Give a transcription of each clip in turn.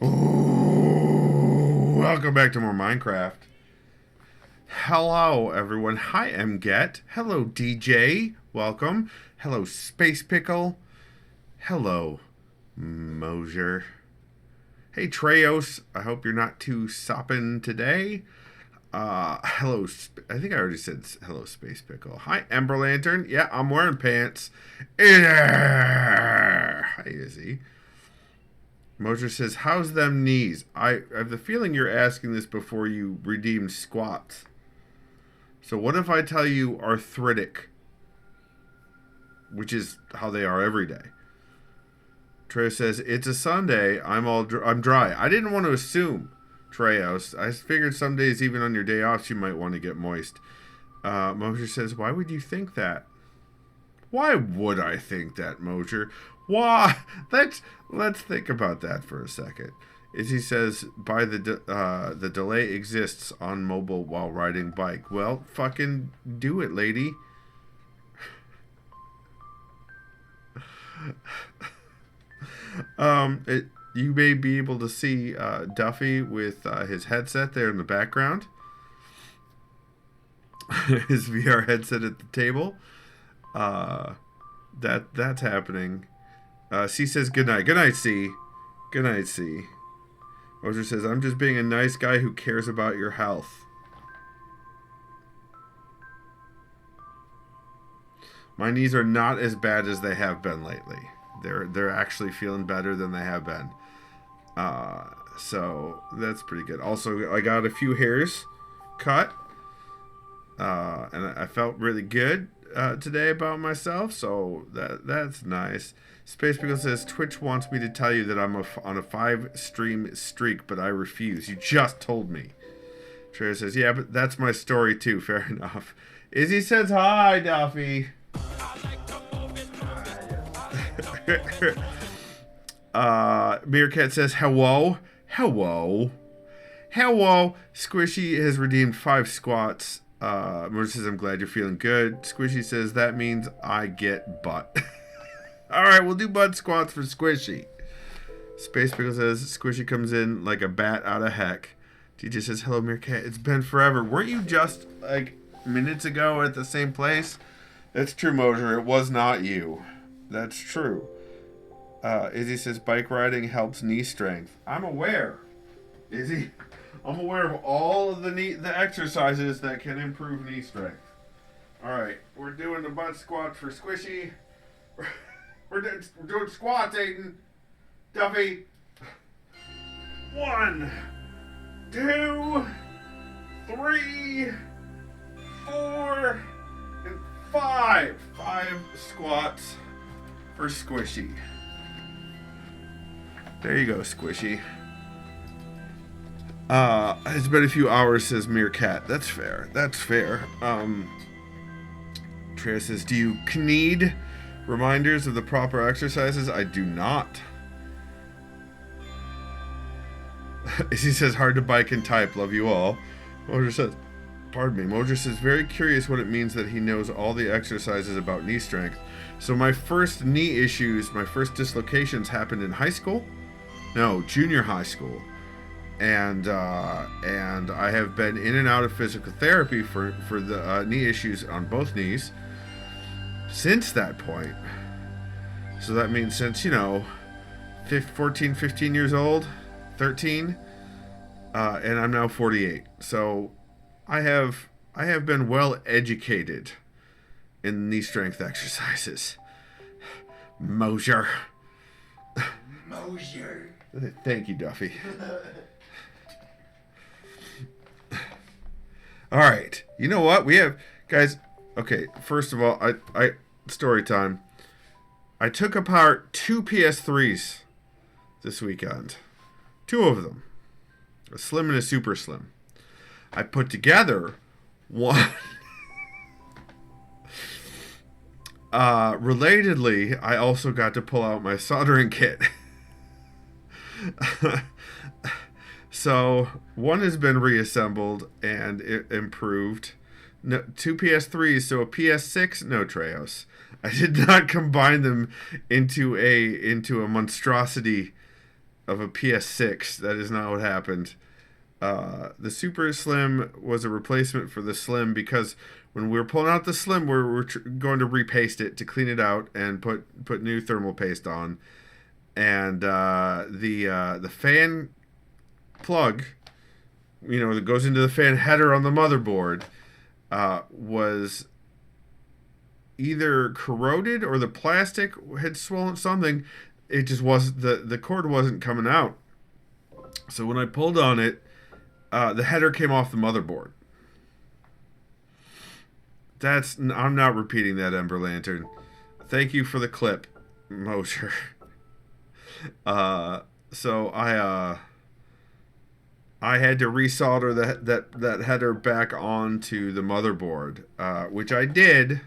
Ooh, welcome back to more Minecraft. Hello, everyone. Hi, MGet. Hello, DJ. Welcome. Hello, Space Pickle. Hello, Mosier. Hey, Treos. I hope you're not too sopping today. Hello. I think I already said hello, Space Pickle. Hi, Ember Lantern. Yeah, I'm wearing pants. Hi, Izzy. Mosier says, how's them knees? I have the feeling you're asking this before you redeemed squats. So what if I tell you arthritic? Which is how they are every day. Treos says, it's a Sunday. I'm dry. I didn't want to assume, Treos. I figured some days, even on your day off, you might want to get moist. Mosier says, why would you think that? Why would I think that, Mosier? Why? Let's think about that for a second. Izzy says, the delay exists on mobile while riding bike. Well, fucking do it, lady. You may be able to see Duffy with his headset there in the background. His VR headset at the table. That's happening. C says good night. Good night, C. Good night, C. Mosier says, I'm just being a nice guy who cares about your health. My knees are not as bad as they have been lately. They're actually feeling better than they have been. So that's pretty good. Also, I got a few hairs cut. And I felt really good today about myself, so that's nice. Space Pickle says, Twitch wants me to tell you that I'm on a 5-stream streak, but I refuse. You just told me. Trey says, yeah, but that's my story too. Fair enough. Izzy says, hi, Duffy. Meerkat says, hello. Hello. Hello. Squishy has redeemed 5 squats. Mosier says, I'm glad you're feeling good. Squishy says, that means I get butt. Alright, we'll do butt squats for Squishy. Space Pickle says, Squishy comes in like a bat out of heck. DJ says, hello, Meerkat. It's been forever. Weren't you just, like, minutes ago at the same place? That's true, Mosier. It was not you. That's true. Izzy says, bike riding helps knee strength. I'm aware. Izzy, I'm aware of all of the exercises that can improve knee strength. Alright, we're doing the butt squat for Squishy. We're doing squats, Aiden. Duffy. 1, 2, 3, 4, and 5. 5 squats for Squishy. There you go, Squishy. It's been a few hours, says Meerkat. That's fair. That's fair. Treya says, do you need reminders of the proper exercises? I do not. He says, hard to bike and type. Love you all. Mosier says, pardon me. Mosier says, very curious what it means that he knows all the exercises about knee strength. So my first knee issues, my first dislocations happened in high school. No, junior high school. And I have been in and out of physical therapy for the knee issues on both knees since that point. So that means since, 14, 15 years old, 13, and I'm now 48. So I have been well educated in knee strength exercises. Mosier. Mosier. Thank you, Duffy. All right. You know what? We have, guys, okay, first of all, I story time. I took apart 2 PS3s this weekend. 2 of them. A slim and a super slim. I put together one. Relatedly, I also got to pull out my soldering kit. So one has been reassembled and it improved. No, 2 PS3s, so a PS6. No, Treos. I did not combine them into a monstrosity of a PS6. That is not what happened. The Super Slim was a replacement for the Slim because when we were pulling out the Slim, we were going to repaste it to clean it out and put new thermal paste on. And the fan plug, that goes into the fan header on the motherboard, was either corroded or the plastic had swollen something. It just wasn't, the cord wasn't coming out. So when I pulled on it, the header came off the motherboard. I'm not repeating that, Ember Lantern. Thank you for the clip, Mosher. So I had to resolder that header back onto the motherboard, which I did.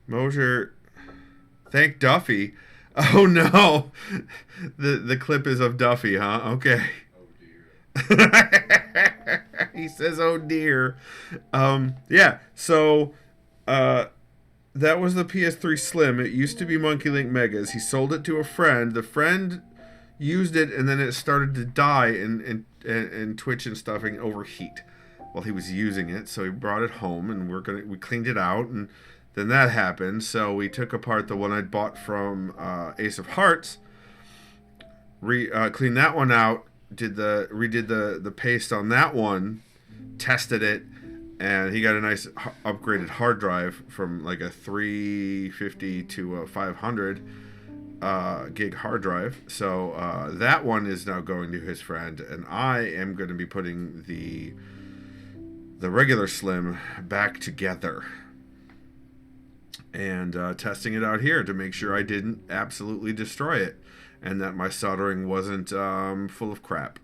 Mosher, thank Duffy. Oh no, the clip is of Duffy, huh? Okay. Oh dear. He says, "Oh dear." Yeah. So, that was the PS3 Slim. It used to be Monkey Link Megas. He sold it to a friend. The friend used it, and then it started to die and twitch and stuff and overheat while he was using it. So he brought it home, and we cleaned it out, and then that happened. So we took apart the one I'd bought from Ace of Hearts, cleaned that one out, redid the paste on that one, tested it, and he got a nice upgraded hard drive from like a 350 to a 500 gig hard drive. So that one is now going to his friend, and I am going to be putting the regular Slim back together and testing it out here to make sure I didn't absolutely destroy it and that my soldering wasn't full of crap.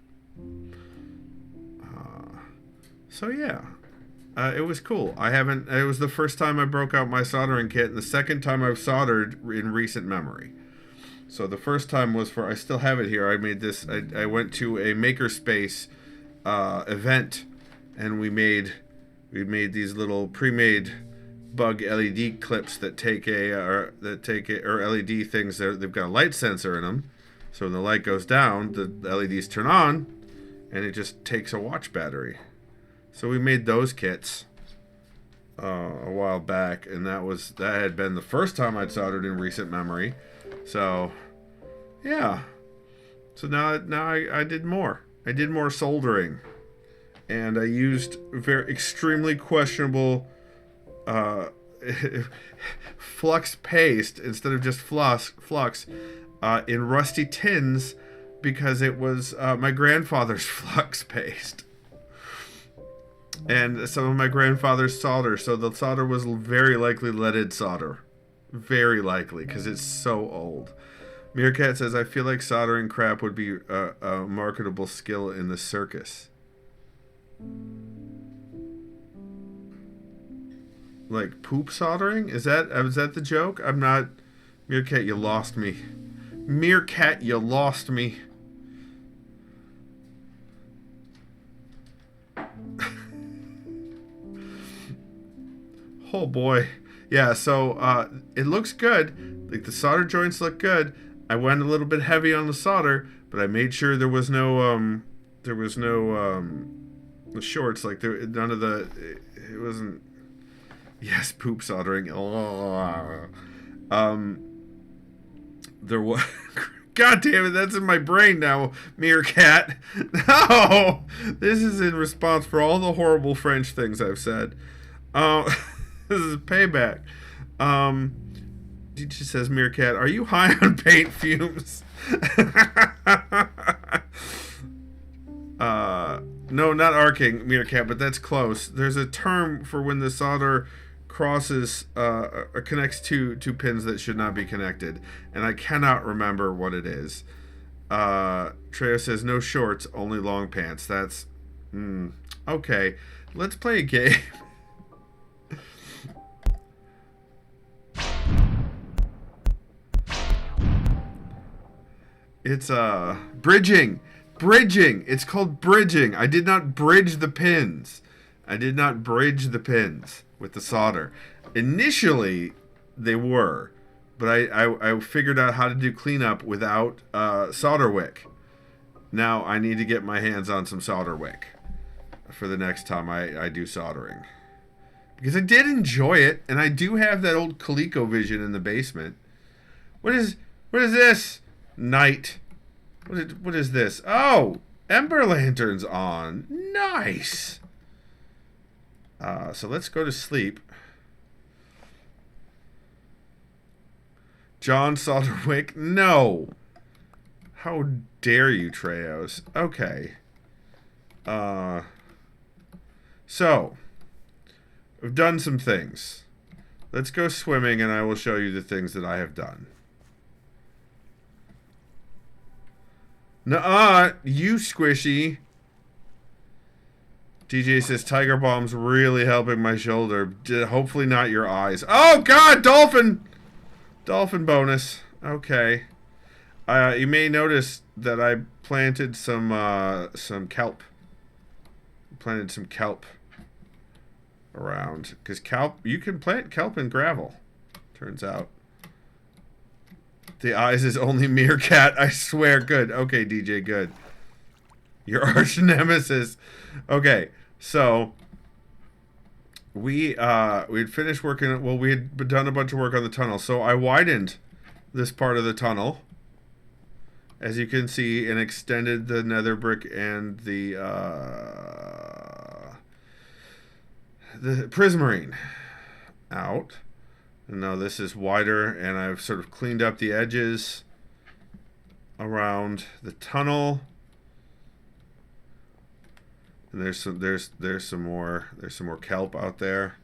So yeah, it was cool. It was the first time I broke out my soldering kit, and the second time I've soldered in recent memory. So the first time was I still have it here. I made this. I went to a makerspace event, and we made these little pre-made bug LED clips that take or LED things. They've got a light sensor in them, so when the light goes down, the LEDs turn on, and it just takes a watch battery. So we made those kits a while back, and that had been the first time I'd soldered in recent memory. So yeah, so now I did more. I did more soldering, and I used extremely questionable flux paste instead of just flux in rusty tins because it was my grandfather's flux paste and some of my grandfather's solder. So the solder was very likely leaded solder. Very likely, because it's so old. Meerkat says, I feel like soldering crap would be a marketable skill in the circus. Like poop soldering? Is that the joke? I'm not... Meerkat, you lost me. Meerkat, you lost me. Oh boy. Yeah, so it looks good. Like the solder joints look good. I went a little bit heavy on the solder, but I made sure there was no shorts. Like none of the... It wasn't... Yes, poop soldering. There was... God damn it, that's in my brain now, Meerkat. No! This is in response for all the horrible French things I've said. This is payback. She says, Meerkat, are you high on paint fumes? No, not arcing, Meerkat, but that's close. There's a term for when the solder crosses or connects two pins that should not be connected, and I cannot remember what it is. Trejo says, no shorts, only long pants. That's... okay, let's play a game. It's bridging. It's called bridging. I did not bridge the pins. with the solder. Initially, they were, But I figured out how to do cleanup without solder wick. Now I need to get my hands on some solder wick for the next time I do soldering. Because I did enjoy it, and I do have that old ColecoVision in the basement. What is this? Night. What is this? Oh, Ember Lantern's on. Nice. So let's go to sleep. John Salterwick? No. How dare you, Treos? Okay. So, I've done some things. Let's go swimming and I will show you the things that I have done. Nuh-uh, you squishy. DJ says Tiger Bomb's really helping my shoulder. Hopefully not your eyes. Oh God, dolphin! Dolphin bonus. Okay. You may notice that I planted some kelp. Planted some kelp around, because kelp, you can plant kelp in gravel. Turns out. The eyes is only Meerkat. I swear. Good. Okay, DJ. Good. Your arch nemesis. Okay, so we had finished working. Well, we had done a bunch of work on the tunnel, so I widened this part of the tunnel, as you can see, and extended the nether brick and the prismarine out. And now this is wider, and I've sort of cleaned up the edges around the tunnel. And there's some more kelp out there.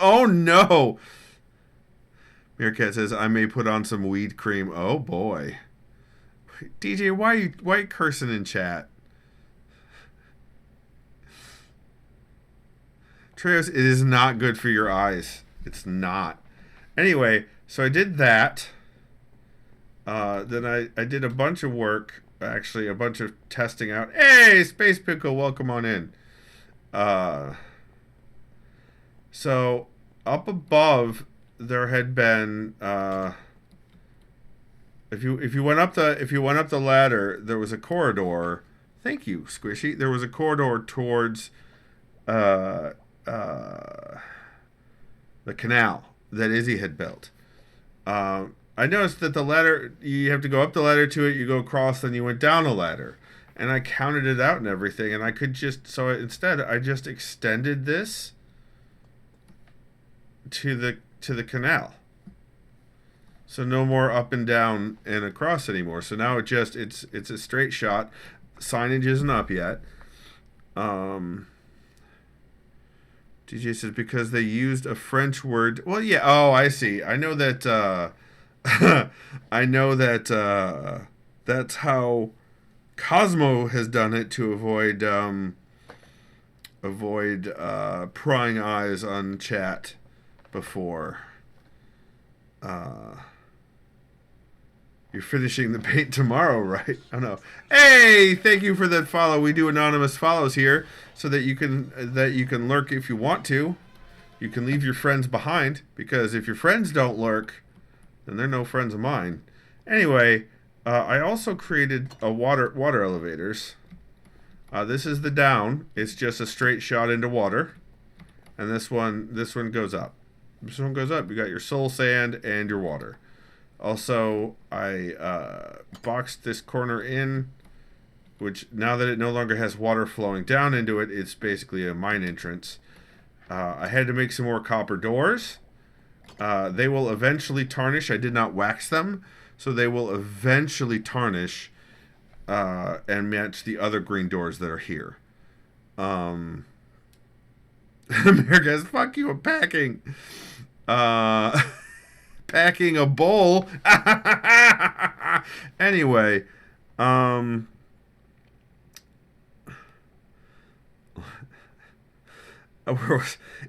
Oh no! Meerkat says I may put on some weed cream. Oh boy, DJ, why are you cursing in chat? Treos, it is not good for your eyes. It's not. Anyway, so I did that. Then I did a bunch of work. Actually, a bunch of testing out. Hey, Space Pickle, welcome on in. So up above there had been if you went up the ladder, there was a corridor. Thank you, Squishy. There was a corridor towards the canal that Izzy had built. I noticed that the ladder, you have to go up the ladder to it, you go across, then you went down a ladder. And I counted it out and everything, and I could just, so instead I just extended this to the canal. So no more up and down and across anymore. So now it's a straight shot. Signage isn't up yet. DJ says because they used a French word. Well, yeah. Oh, I see. I know that. I know that that's how Cosmo has done it to avoid prying eyes on chat before. You're finishing the paint tomorrow, right? I know. Hey, thank you for that follow. We do anonymous follows here so that you can lurk if you want to. You can leave your friends behind, because if your friends don't lurk, then they're no friends of mine. Anyway, I also created a water elevators. This is the down. It's just a straight shot into water, and this one goes up. This one goes up. You got your soul sand and your water. Also, I boxed this corner in, which now that it no longer has water flowing down into it, it's basically a mine entrance. I had to make some more copper doors. They will eventually tarnish. I did not wax them, so they will eventually tarnish and match the other green doors that are here. America's fuck you, I'm packing. Packing a bowl. Anyway,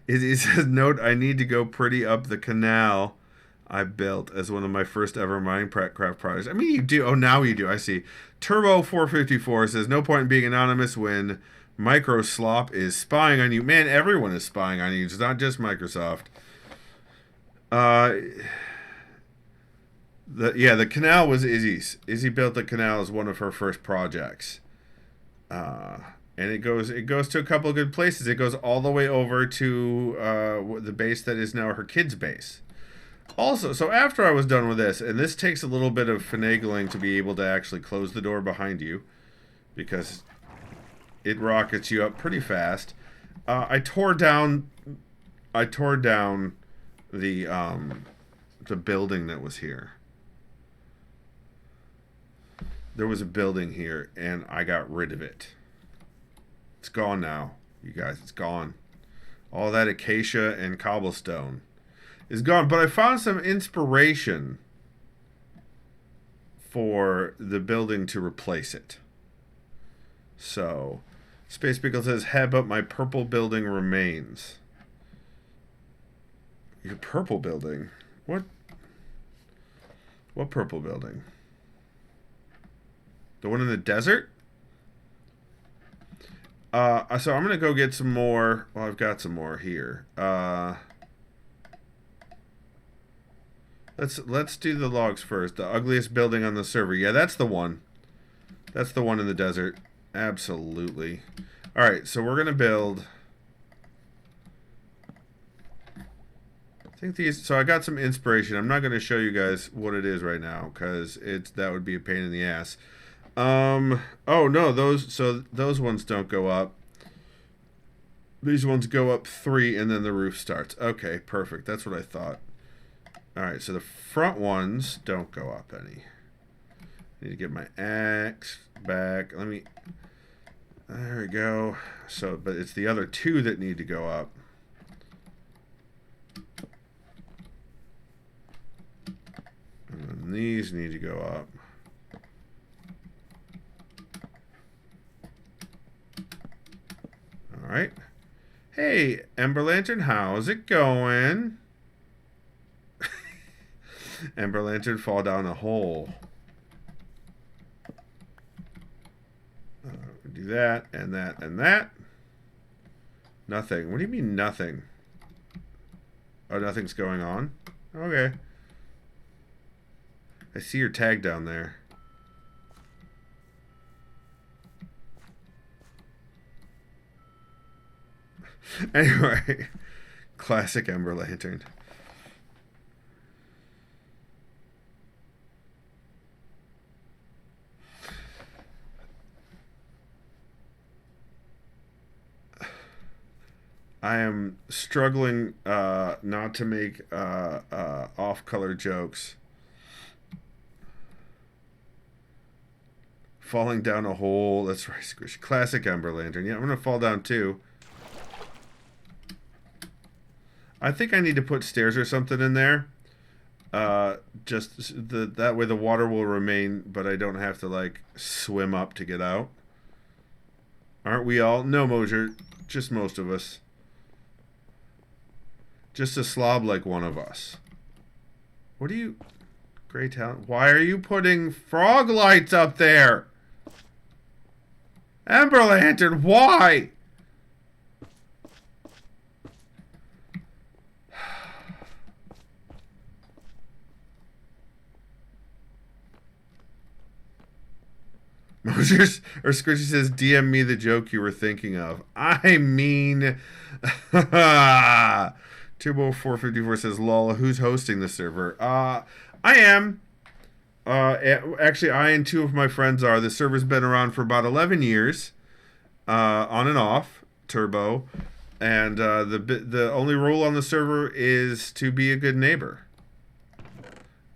it says, note, I need to go pretty up the canal I built as one of my first ever Minecraft projects. I mean, you do. Oh, now you do. I see. Turbo 454 says, no point in being anonymous when Microslop is spying on you. Man, everyone is spying on you. It's not just Microsoft. Uh, the canal was Izzy's. Izzy built the canal as one of her first projects. Uh, and it goes to a couple of good places. It goes all the way over to the base that is now her kid's base. Also, so after I was done with this, and this takes a little bit of finagling to be able to actually close the door behind you, because it rockets you up pretty fast. I tore down the building that was here. There was a building here, and I got rid of it. It's gone now, you guys. It's gone. All that acacia and cobblestone is gone. But I found some inspiration for the building to replace it. So, Space Pickle says, "Hey, but my purple building remains." Your purple building? What? What purple building? The one in the desert? So I'm gonna go get some more. Well, I've got some more here. Let's do the logs first. The ugliest building on the server. Yeah, that's the one. That's the one in the desert. Absolutely. All right, so we're gonna build. I think these. So I got some inspiration. I'm not gonna show you guys what it is right now because that would be a pain in the ass. Oh no, those ones don't go up. These ones go up 3 and then the roof starts. Okay, perfect. That's what I thought. Alright, so the front ones don't go up any. I need to get my axe back. There we go. So, but it's the other 2 that need to go up. And then these need to go up. Alright. Hey, Ember Lantern, how's it going? Ember Lantern fall down a hole. Do that, and that, and that. Nothing. What do you mean, nothing? Oh, nothing's going on? Okay. I see your tag down there. Anyway, classic Ember Lantern. I am struggling not to make off-color jokes. Falling down a hole. That's right, Squishy. Classic Ember Lantern. Yeah, I'm going to fall down too. I think I need to put stairs or something in there. That way the water will remain, but I don't have to like swim up to get out. Aren't we all? No, Mosier. Just most of us. Just a slob like one of us. What are you... Great talent. Why are you putting frog lights up there? Ember Lantern, why? Mosers or Squishy says, DM me the joke you were thinking of. I mean, Turbo454 says, lol, who's hosting the server? I am. Actually, I and 2 of my friends are. The server's been around for about 11 years, on and off, Turbo. And the only rule on the server is to be a good neighbor.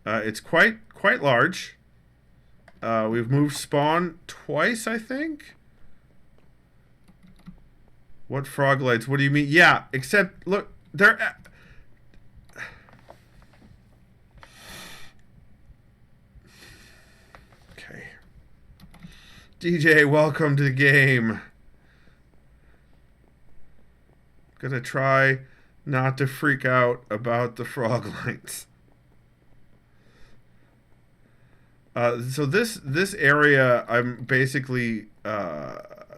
It's quite large. We've moved spawn twice, I think. What frog lights? What do you mean? Yeah, except, look, they're... Okay. DJ, welcome to the game. Gonna try not to freak out about the frog lights. So this area I'm basically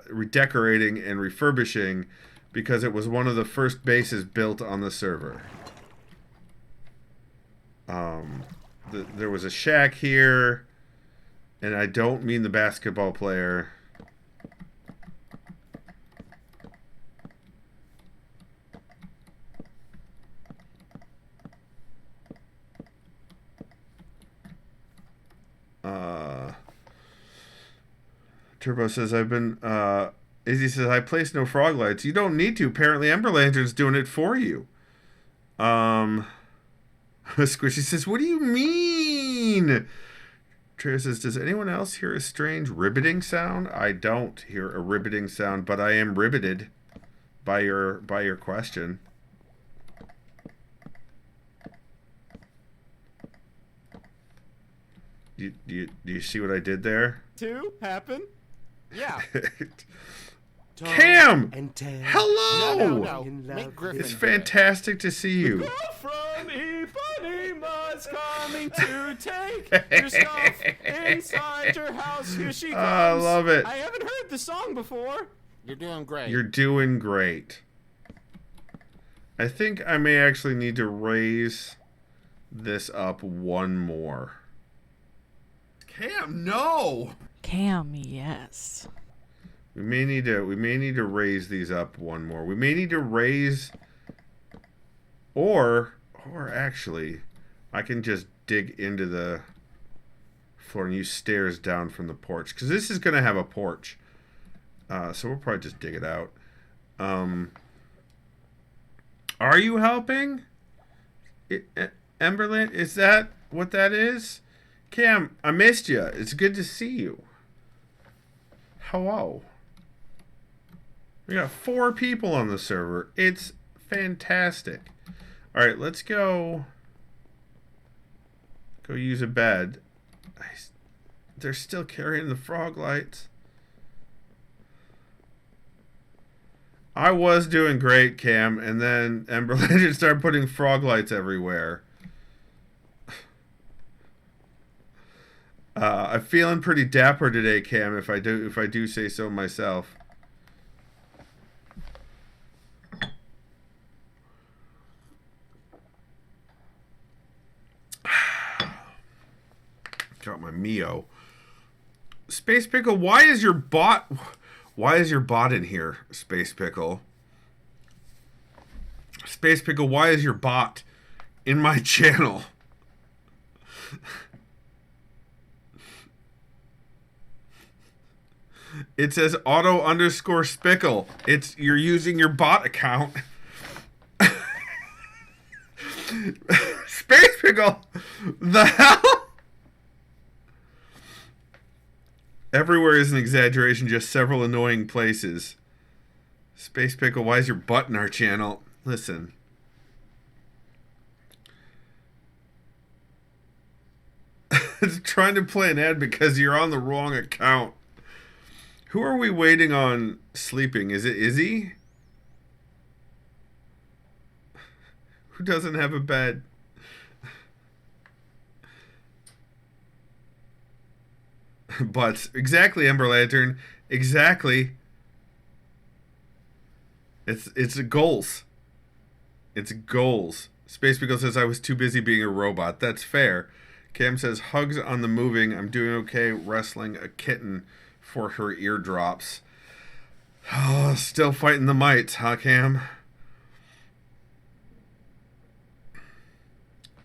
redecorating and refurbishing because it was one of the first bases built on the server. There was a shack here, and I don't mean the basketball player. Turbo says, Izzy says, I placed no frog lights. You don't need to. Apparently Ember Lantern's doing it for you. Squishy says, what do you mean? Trey says, does anyone else hear a strange ribbiting sound? I don't hear a ribbiting sound, but I am riveted by your question. Do you see what I did there? To happen? Yeah. Cam! Hello! No. Make Griffin. It's fantastic to see you. The girl from Ipanema's coming to take your stuff inside your house. Here she comes. I love it. I haven't heard the song before. You're doing great. You're doing great. I think I may actually need to raise this up one more. Cam, no! Cam, yes. We may need to raise these up one more. We may need to raise, or actually, I can just dig into the floor and use stairs down from the porch, because this is going to have a porch. So we'll probably just dig it out. Are you helping? Emberland, is that what that is? Cam, I missed you. It's good to see you. Hello. We got 4 people on the server. It's fantastic. All right, let's go use a bed. They're still carrying the frog lights. I was doing great, Cam, and then Ember Legend started putting frog lights everywhere. I'm feeling pretty dapper today, Cam, if I do say so myself. Got my Mio. Space Pickle, why is your bot in here, Space Pickle? Space Pickle, why is your bot in my channel? It says auto_spickle. You're using your bot account. Space Pickle, the hell? Everywhere is an exaggeration, just several annoying places. Space Pickle, why is your butt in our channel? Listen. It's trying to play an ad because you're on the wrong account. Who are we waiting on sleeping? Is it Izzy? Who doesn't have a bed? But exactly, Ember Lantern. Exactly. It's goals. It's goals. Space Beagle says I was too busy being a robot. That's fair. Cam says hugs on the moving. I'm doing okay wrestling a kitten for her eardrops. Oh, still fighting the mites, huh, Cam?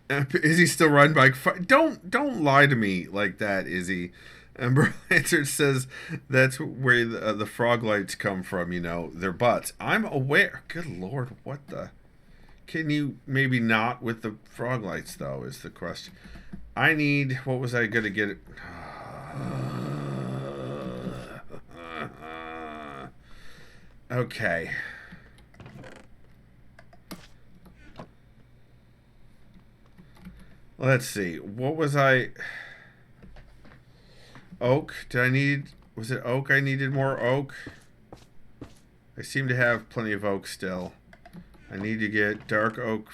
Izzy still riding bike. Don't lie to me like that, Izzy. Ember Lantern says that's where the frog lights come from, you know, their butts. I'm aware. Good Lord, what the? Can you maybe not with the frog lights, though, is the question. I need, what was I going to get? Okay. Let's see. What was I... Oak? Did I need... Was it oak? I needed more oak. I seem to have plenty of oak still. I need to get dark oak...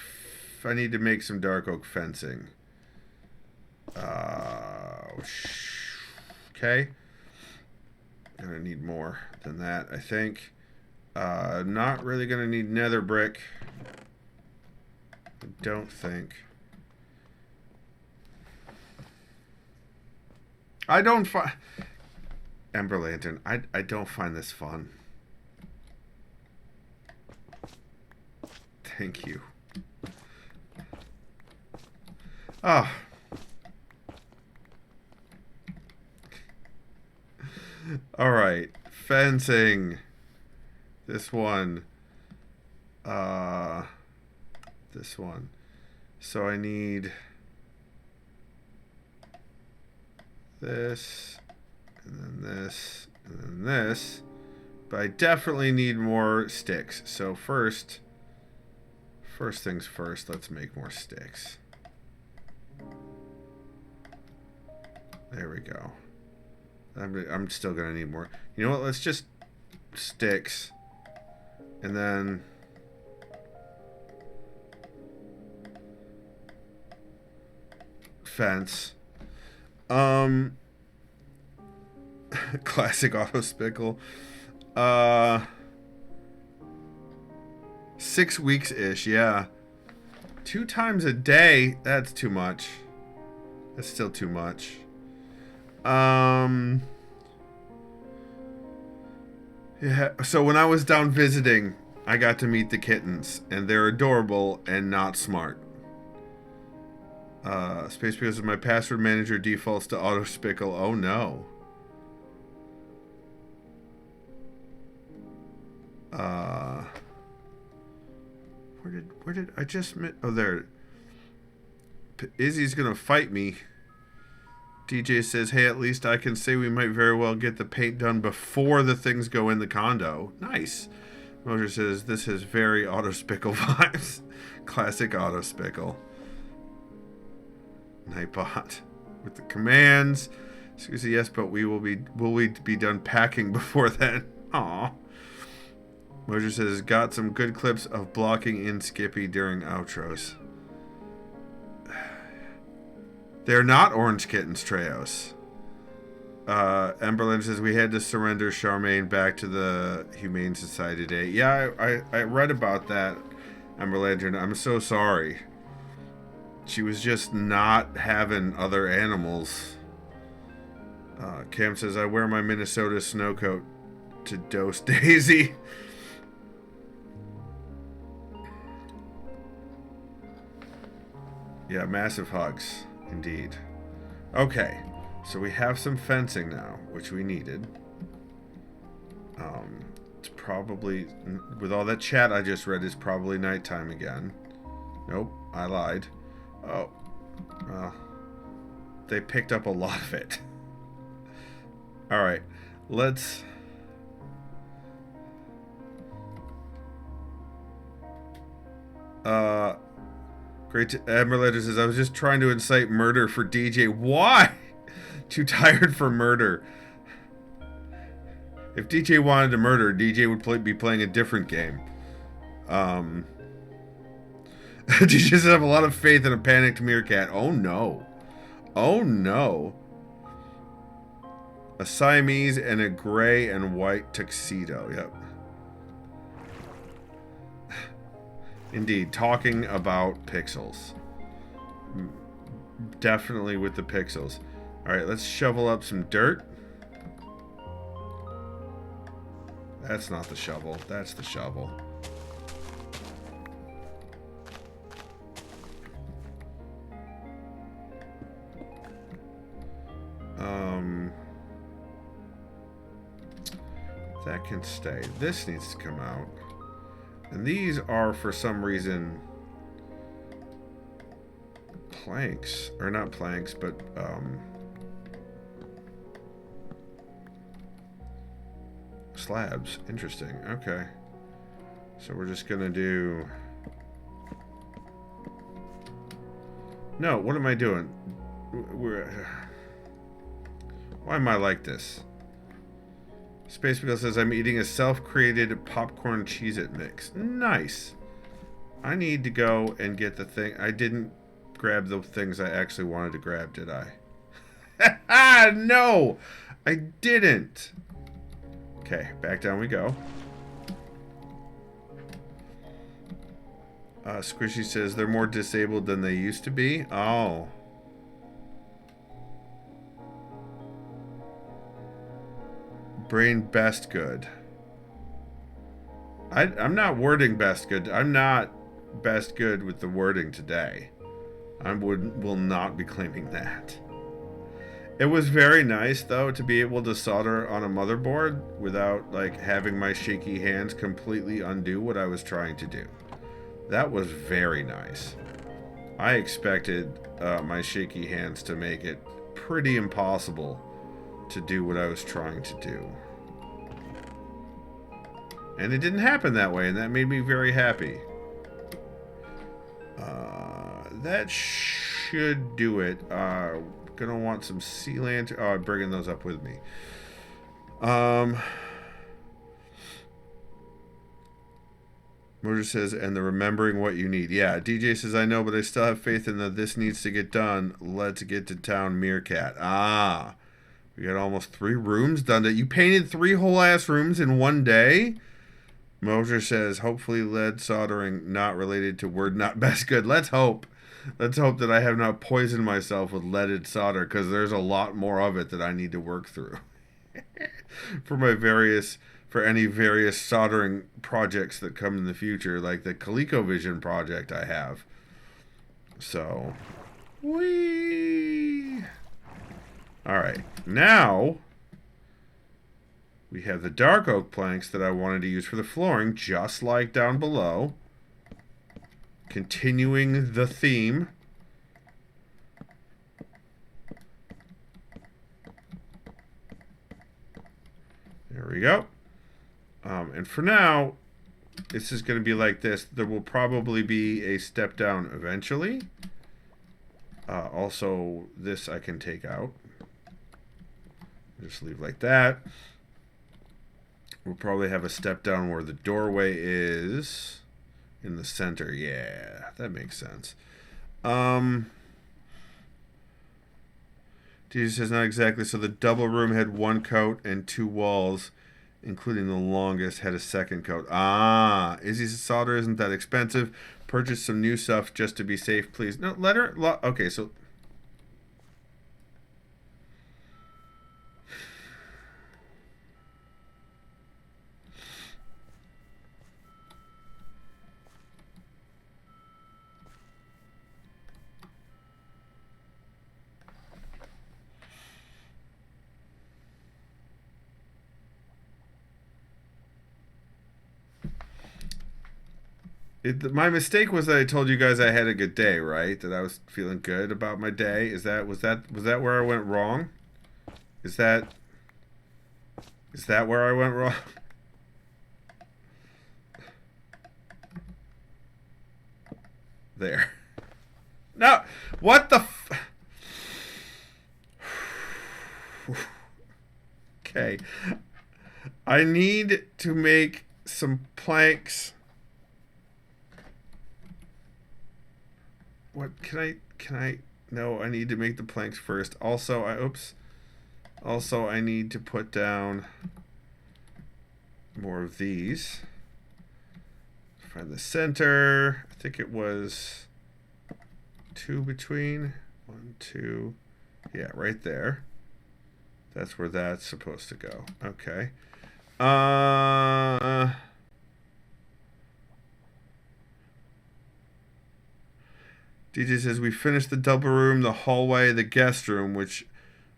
I need to make some dark oak fencing. Okay. Gonna need more than that, I think. Not really gonna need nether brick. I don't think. I don't find... Ember Lantern, I don't find this fun. Thank you. Ah. Alright. Fencing. This one. This one. So I need this, and then this, and then this. But I definitely need more sticks. So first things first, let's make more sticks. There we go. I'm still gonna need more. You know what? Let's just sticks, and then fence. Classic auto spickle. 6 weeks ish, yeah. 2 times a day, that's too much. That's still too much. Yeah, so when I was down visiting, I got to meet the kittens, and they're adorable and not smart. Space because my password manager defaults to auto spickle. Oh no. Where did I just oh, there. Izzy's gonna fight me. DJ says, hey, at least I can say we might very well get the paint done before the things go in the condo. Nice. Moser says, this has very auto spickle vibes. Classic auto spickle. Nightbot with the commands. Excuse me, yes, but will we be done packing before then? Aw. Moser says, got some good clips of blocking in Skippy during outros. They're not orange kittens, Treos. Emberlyn says, we had to surrender Charmaine back to the Humane Society today. Yeah, I read about that, Emberlantern. I'm so sorry. She was just not having other animals. Cam says, I wear my Minnesota snow coat to dose Daisy. Yeah, massive hugs. Indeed. Okay, so we have some fencing now, which we needed. It's probably, with all that chat I just read, it's probably nighttime again. Nope, I lied. Oh, well, they picked up a lot of it. Alright, let's... Great. Amber says, I was just trying to incite murder for DJ. Why? Too tired for murder. If DJ wanted to murder, DJ would be playing a different game. DJ says, I have a lot of faith in a panicked meerkat. Oh no. Oh no. A Siamese and a gray and white tuxedo. Yep. Indeed, talking about pixels. Definitely with the pixels. Alright, let's shovel up some dirt. That's not the shovel. That's the shovel. That can stay. This needs to come out. And these are, for some reason, planks. Or not planks, but, slabs. Interesting. Okay. So we're just gonna do... No, what am I doing? Why am I like this? Space Beagle says, I'm eating a self-created popcorn Cheez-It mix. Nice. I need to go and get the thing. I didn't grab the things I actually wanted to grab, did I? No! I didn't. Okay, back down we go. Squishy says, they're more disabled than they used to be. Oh. Brain best good. I'm not wording best good. I'm not best good with the wording today. Will not be claiming that. It was very nice, though, to be able to solder on a motherboard without, like, having my shaky hands completely undo what I was trying to do. That was very nice. I expected my shaky hands to make it pretty impossible to do what I was trying to do. And it didn't happen that way, and that made me very happy. That should do it. Gonna want some sea lantern. Oh, I'm bringing those up with me. Motor says, and the remembering what you need. Yeah, DJ says, I know, but I still have faith in that this needs to get done. Let's get to town, Meerkat. Ah, we got almost 3 rooms done. You painted 3 whole ass rooms in one day? Moser says, hopefully lead soldering not related to word not best good. Let's hope. Let's hope that I have not poisoned myself with leaded solder, because there's a lot more of it that I need to work through. For any various soldering projects that come in the future, like the ColecoVision project I have. So, whee! Alright, now we have the dark oak planks that I wanted to use for the flooring, just like down below. Continuing the theme. There we go. And for now, this is going to be like this. There will probably be a step down eventually. Also, this I can take out. Just leave like that. We'll probably have a step down where the doorway is in the center. Yeah, that makes sense. Jesus says not exactly. So the double room had 1 coat and 2 walls, including the longest had a 2nd coat. Ah, Izzy's solder isn't that expensive. Purchase some new stuff just to be safe, please. No, let her. Okay, so. My mistake was that I told you guys I had a good day, right? That I was feeling good about my day. Was that where I went wrong? Is that where I went wrong? There. No, what the Okay. I need to make some planks. What can I no, I need to make the planks first. Also, I need to put down more of these. Find the center. I think it was 2 between. 1, 2. Yeah, right there. That's where that's supposed to go. Okay. DJ says we finished the double room, the hallway, the guest room, which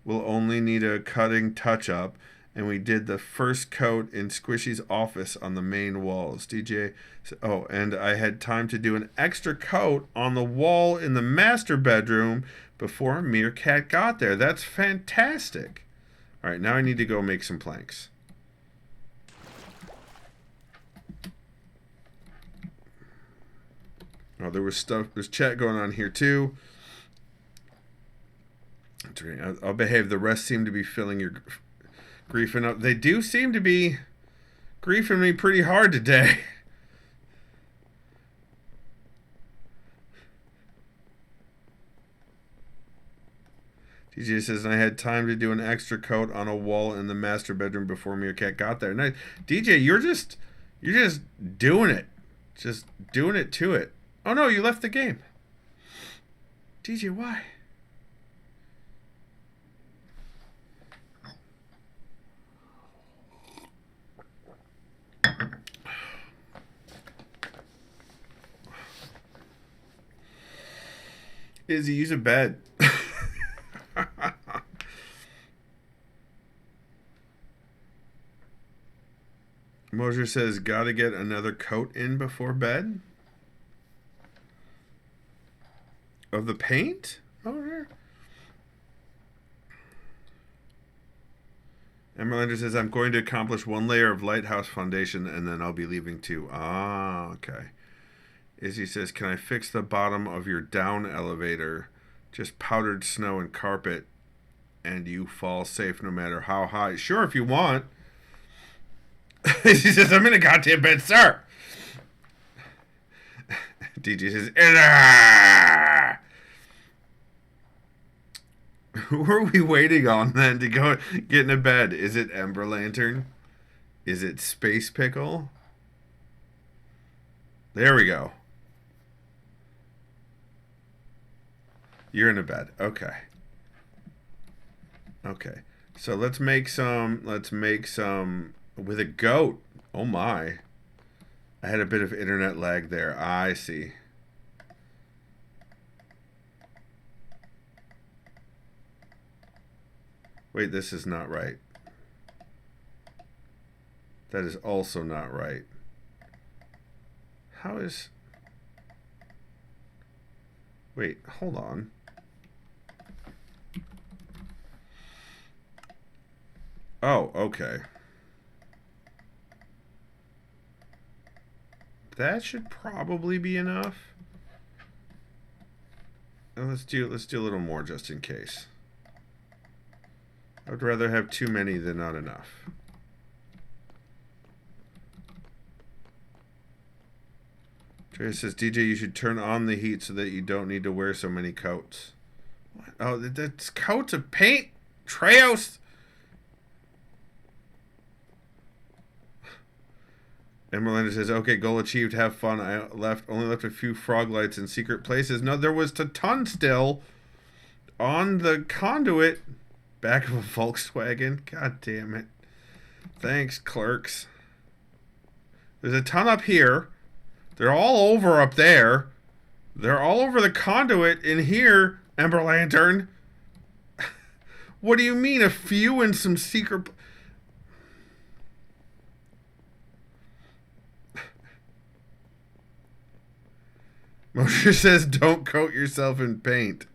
will only need a cutting touch-up, and we did the first coat in Squishy's office on the main walls. DJ said, oh, and I had time to do an extra coat on the wall in the master bedroom before Meerkat got there. That's fantastic. All right, now I need to go make some planks. Oh, there's chat going on here too. I'll behave. The rest seem to be feeling your griefing up. They do seem to be griefing me pretty hard today. DJ says, I had time to do an extra coat on a wall in the master bedroom before Meerkat got there. Nice. DJ, you're just doing it. Just doing it to it. Oh no, you left the game. DJ, why? Izzy, use a bed. Mosier says, gotta get another coat in before bed? Of the paint? Mosier? Emerlander says, I'm going to accomplish one layer of lighthouse foundation and then I'll be leaving too. Ah, okay. Izzy says, can I fix the bottom of your down elevator? Just powdered snow and carpet and you fall safe no matter how high. Sure, if you want. Izzy says, I'm in a goddamn bed, sir. DJ says, Ida! Who are we waiting on then to go get into bed? Is it Ember Lantern? Is it Space Pickle? There we go. You're in a bed. Okay. Okay. So let's make some with a goat. Oh my. I had a bit of internet lag there. I see. Wait, this is not right. That is also not right. How is... Wait, hold on. Oh, okay. That should probably be enough. Let's do a little more just in case. I would rather have too many than not enough. Trey says, DJ, you should turn on the heat so that you don't need to wear so many coats. What? Oh, that's coats of paint? Treos! Emerlander says, okay, goal achieved, have fun. I only left a few frog lights in secret places. No, there was a ton still on the conduit. Back of a Volkswagen. God damn it. Thanks, clerks. There's a ton up here. They're all over up there. They're all over the conduit in here, Ember Lantern. What do you mean, a few in some secret... Mosher says, don't coat yourself in paint.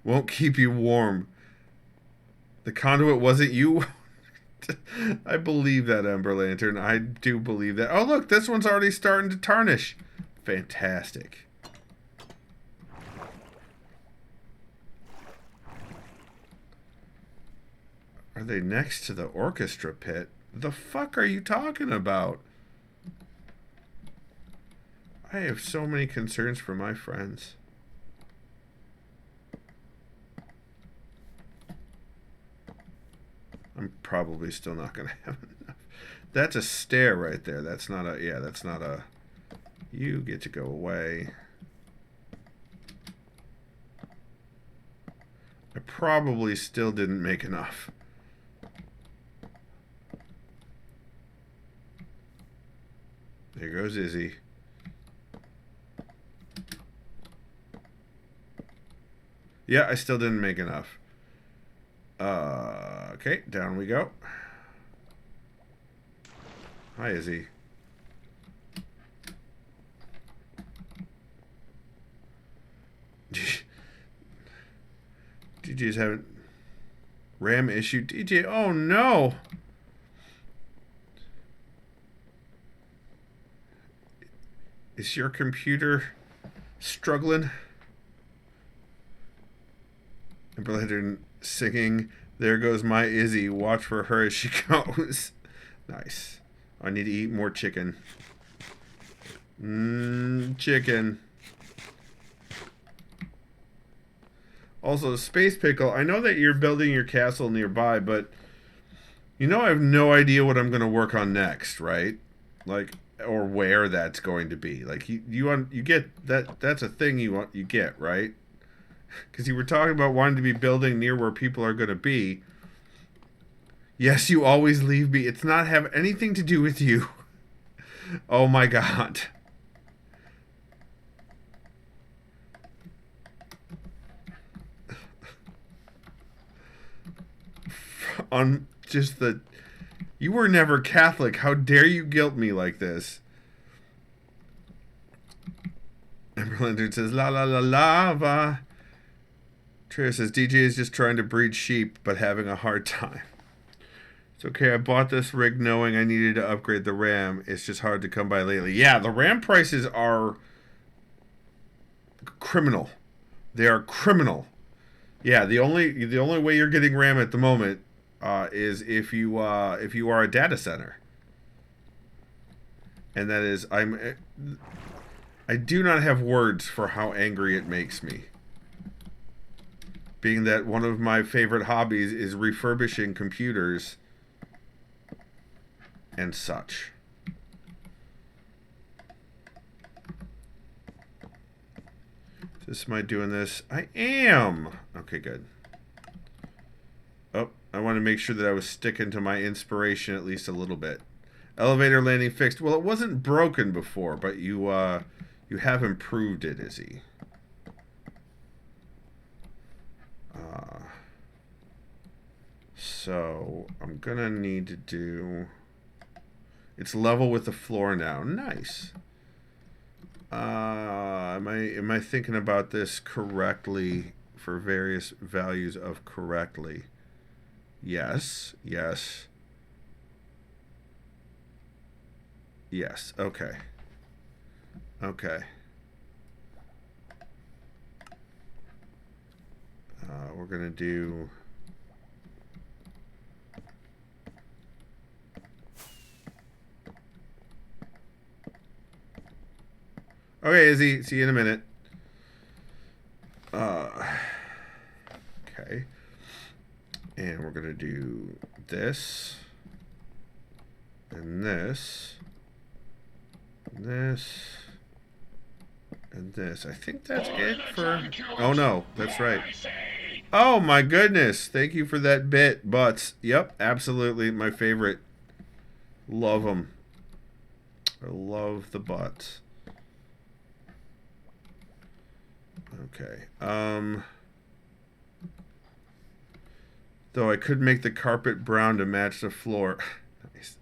Won't keep you warm. The conduit wasn't you? I believe that, Ember Lantern. I do believe that. Oh, look, this one's already starting to tarnish. Fantastic. Are they next to the orchestra pit? The fuck are you talking about? I have so many concerns for my friends. I'm probably still not going to have enough. That's a stair right there. That's not a... Yeah, that's not a... You get to go away. I probably still didn't make enough. There goes Izzy. Yeah, I still didn't make enough. Okay, down we go. Hi, Izzy. DJ's having RAM issue. DJ, oh no! Is your computer struggling? Ember singing, there goes my Izzy, watch for her as she goes. Nice. I need to eat more chicken. Chicken. Also, Space Pickle, I know that you're building your castle nearby, but you know I have no idea what I'm going to work on next, right? Like, or where that's going to be. Like, you get that, that's a thing you get, right? Because you were talking about wanting to be building near where people are going to be. Yes, you always leave me. It's not have anything to do with you. Oh my god. on just the... You were never Catholic. How dare you guilt me like this? Amber Lantern says, la la la lava. Treya says, DJ is just trying to breed sheep, but having a hard time. It's okay, I bought this rig knowing I needed to upgrade the RAM. It's just hard to come by lately. Yeah, the RAM prices are criminal. They are criminal. Yeah, the only way you're getting RAM at the moment is if you are a data center. And that is, I do not have words for how angry it makes me. Being that one of my favorite hobbies is refurbishing computers and such. Am I doing this? I am! Okay, good. Oh, I want to make sure that I was sticking to my inspiration at least a little bit. Elevator landing fixed. Well, it wasn't broken before, but you have improved it, Izzy. So, I'm gonna need to do... It's level with the floor now. Nice. Am I thinking about this correctly for various values of correctly? Yes. Yes. Yes. Okay. Okay. We're gonna do... Okay, Izzy. See you in a minute. Okay. And we're going to do this. And this. And this. And this. I think that's it for... Oh, no. That's right. Oh, my goodness. Thank you for that bit, Butts. Yep, absolutely. My favorite. Love them. I love the butts. Okay. Though I could make the carpet brown to match the floor. Nice.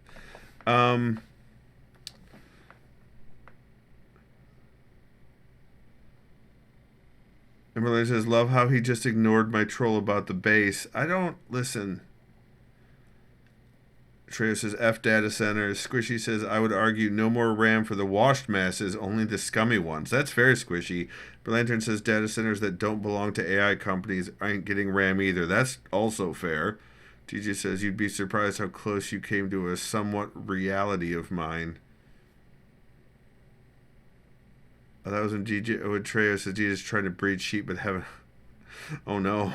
Emily says, love how he just ignored my troll about the base. I don't listen. Treya says, F data centers. Squishy says, I would argue no more RAM for the washed masses, only the scummy ones. That's fair, Squishy. Lantern says data centers that don't belong to AI companies aren't getting RAM either. That's also fair. TJ says, you'd be surprised how close you came to a somewhat reality of mine. Oh, that was when Treya says DJ's trying to breed sheep but haven't... Oh no.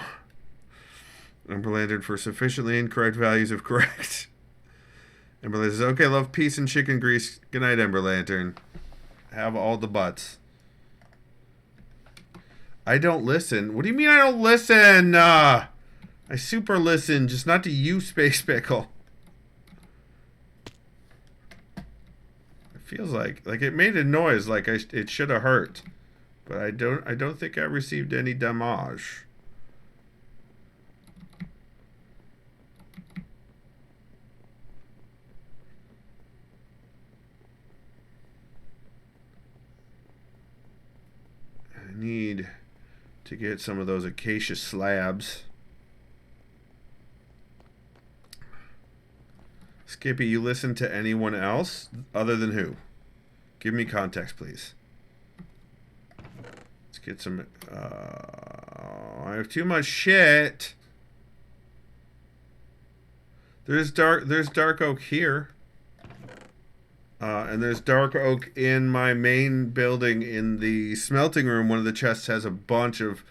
Amber Lantern for sufficiently incorrect values of correct. Amber Lantern says, okay, love, peace, and chicken grease. Good night, Amber Lantern. Have all the butts. I don't listen. What do you mean I don't listen? I super listen, just not to you, Space Pickle. It feels like it made a noise, like it should have hurt, but I don't think I received any damage. I need to get some of those acacia slabs. Skippy, you listen to anyone else other than who? Give me context, please. Let's get some... I have too much shit. There's dark oak here. And there's dark oak in my main building in the smelting room. One of the chests has a bunch of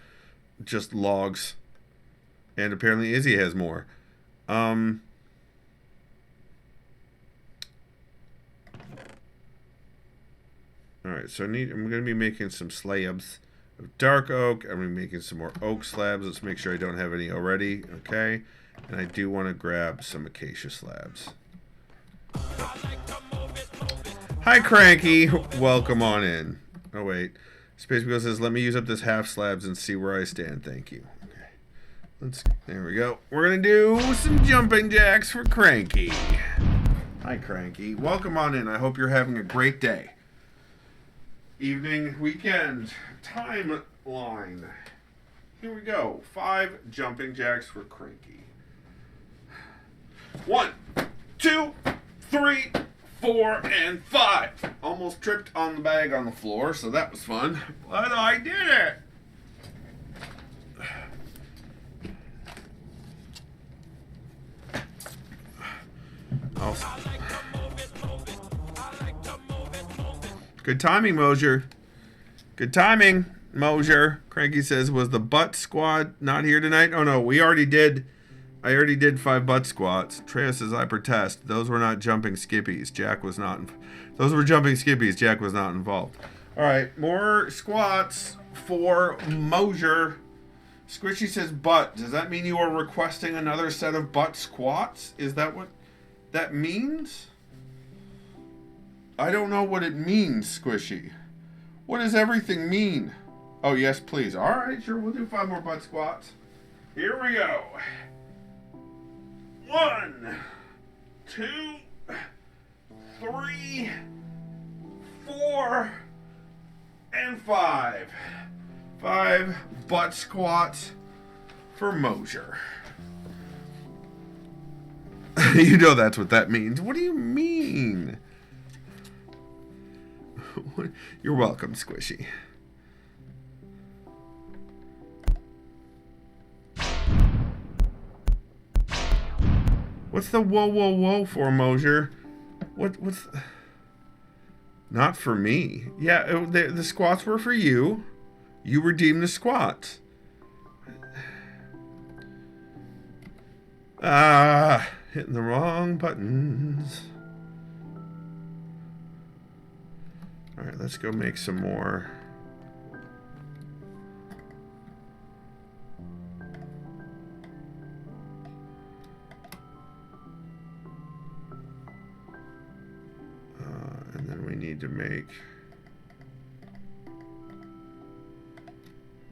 just logs. And apparently Izzy has more. Alright, so I'm going to be making some slabs of dark oak. I'm going to be making some more oak slabs. Let's make sure I don't have any already. Okay. And I do want to grab some acacia slabs. Hi, Cranky. Welcome on in. Oh, wait. Space Beagle says, let me use up this half slabs and see where I stand. Thank you. Okay. There we go. We're gonna do some jumping jacks for Cranky. Hi, Cranky. Welcome on in. I hope you're having a great day. Evening, weekend, timeline. Here we go. 5 jumping jacks for Cranky. 1, 2, 3, 4, and 5. Almost tripped on the bag on the floor, so that was fun. But I did it. Good timing, Mosier. Good timing, Mosier. Cranky says, was the butt squad not here tonight? Oh, no, we already did. I already did 5 butt squats. Treya says, I protest. Those were not jumping skippies. Jack was not. Those were jumping skippies. Jack was not involved. All right, more squats for Mosier. Squishy says butt. Does that mean you are requesting another set of butt squats? Is that what that means? I don't know what it means, Squishy. What does everything mean? Oh, yes, please. All right, sure. We'll do 5 more butt squats. Here we go. 1, 2, 3, 4, and 5. 5 butt squats for Mosier. You know that's what that means. What do you mean? You're welcome, Squishy. What's the whoa, whoa, whoa for, Mosier? What's... Not for me. Yeah, the squats were for you. You redeemed the squats. Hitting the wrong buttons. Alright, let's go make some more. And then we need to make...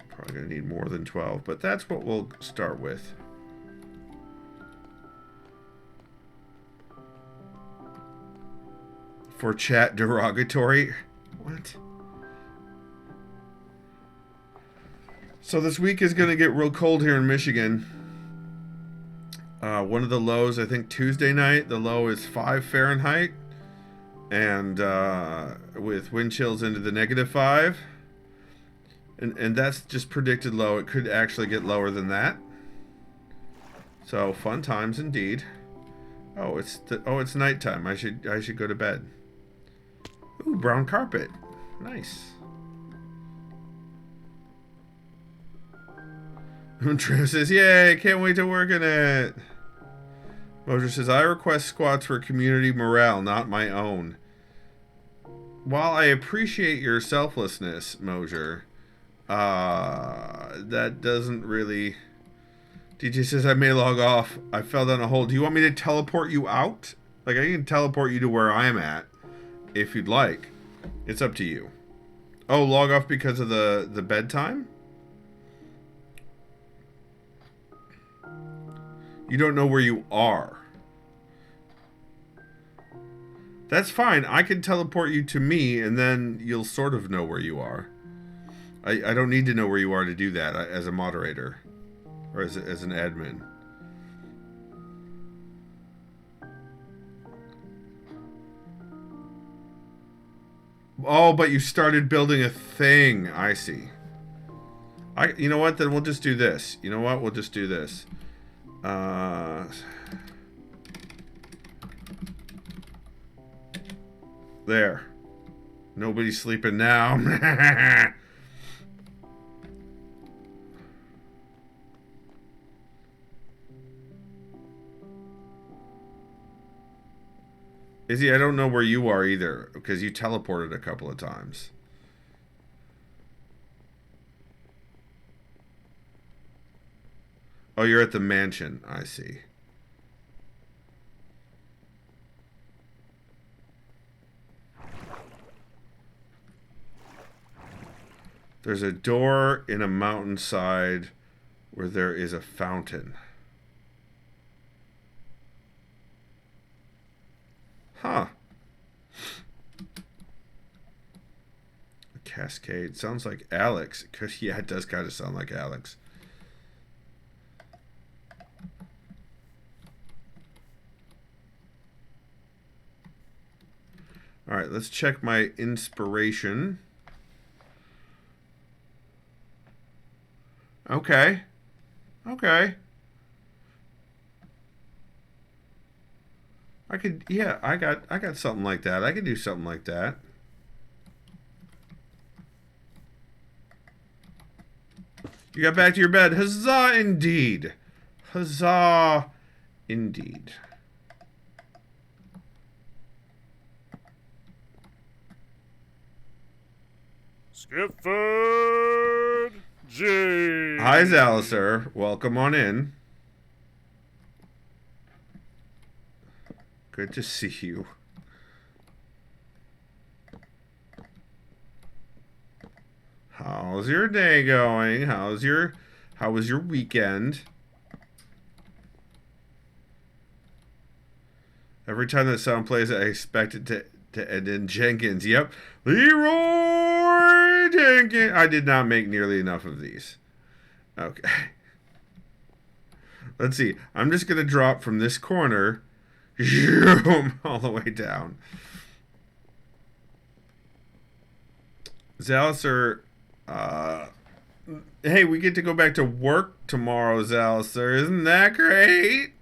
Probably going to need more than 12, but that's what we'll start with. For chat derogatory. What? So this week is going to get real cold here in Michigan. One of the lows, I think Tuesday night, the low is 5 Fahrenheit. And with wind chills into the -5. And that's just predicted low. It could actually get lower than that. So fun times indeed. Oh, it's nighttime. I should go to bed. Ooh, brown carpet. Nice. Trim says, yay, can't wait to work in it. Mosier says, I request squats for community morale, not my own. While I appreciate your selflessness, Mosier, that doesn't really... DJ says, I may log off. I fell down a hole. Do you want me to teleport you out? Like, I can teleport you to where I'm at, if you'd like. It's up to you. Oh, log off because of the bedtime? You don't know where you are. That's fine. I can teleport you to me, and then you'll sort of know where you are. I don't need to know where you are to do that as a moderator. Or as an admin. Oh, but you started building a thing. I see. You know what? Then we'll just do this. You know what? We'll just do this. There. Nobody's sleeping now. Izzy, I don't know where you are either, because you teleported a couple of times. Oh, you're at the mansion. I see. There's a door in a mountainside where there is a fountain. Huh. A cascade. Sounds like Alex. Yeah, it does kind of sound like Alex. All right, let's check my inspiration. Okay. Okay. I could, yeah, I got something like that. I could do something like that. You got back to your bed. Huzzah indeed. Huzzah indeed. Skipford G. Hi, Zaliser. Welcome on in. Good to see you. How's your day going? How was your weekend? Every time that sound plays, I expect it to end in Jenkins. Yep. Leroy Jenkins. I did not make nearly enough of these. Okay. Let's see. I'm just going to drop from this corner all the way down. Zaliser, hey, we get to go back to work tomorrow, Zaliser. Isn't that great?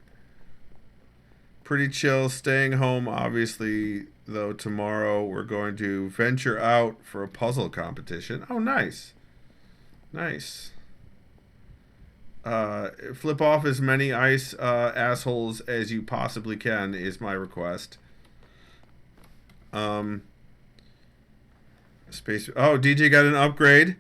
Pretty chill, staying home, obviously, though tomorrow we're going to venture out for a puzzle competition. Oh, nice. Nice. Flip off as many ice assholes as you possibly can is my request. Space. Oh, DJ got an upgrade.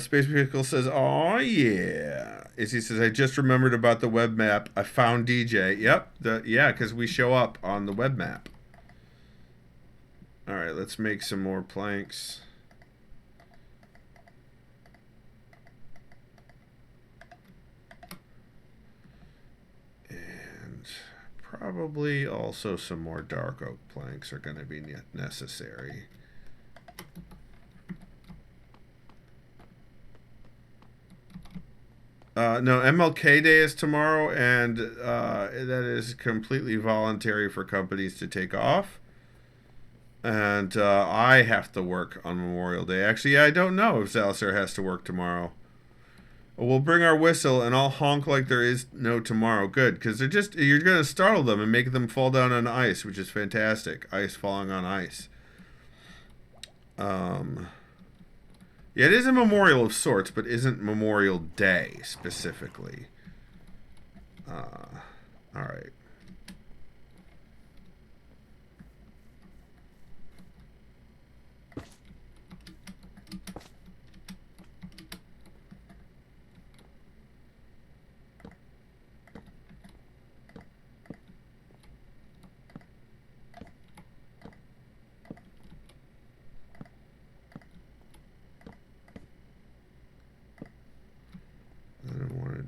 Space Vehicle says, "Oh yeah." Izzy says, "I just remembered about the web map. I found DJ." Yep. Yeah, because we show up on the web map. All right, let's make some more planks. And probably also some more dark oak planks are going to be necessary. No, MLK Day is tomorrow, and that is completely voluntary for companies to take off. And I have to work on Memorial Day. Actually, yeah, I don't know if Zaliser has to work tomorrow. We'll bring our whistle, and I'll honk like there is no tomorrow. Good, because you're going to startle them and make them fall down on ice, which is fantastic. Ice falling on ice. Yeah, it is a memorial of sorts, but isn't Memorial Day specifically. All right.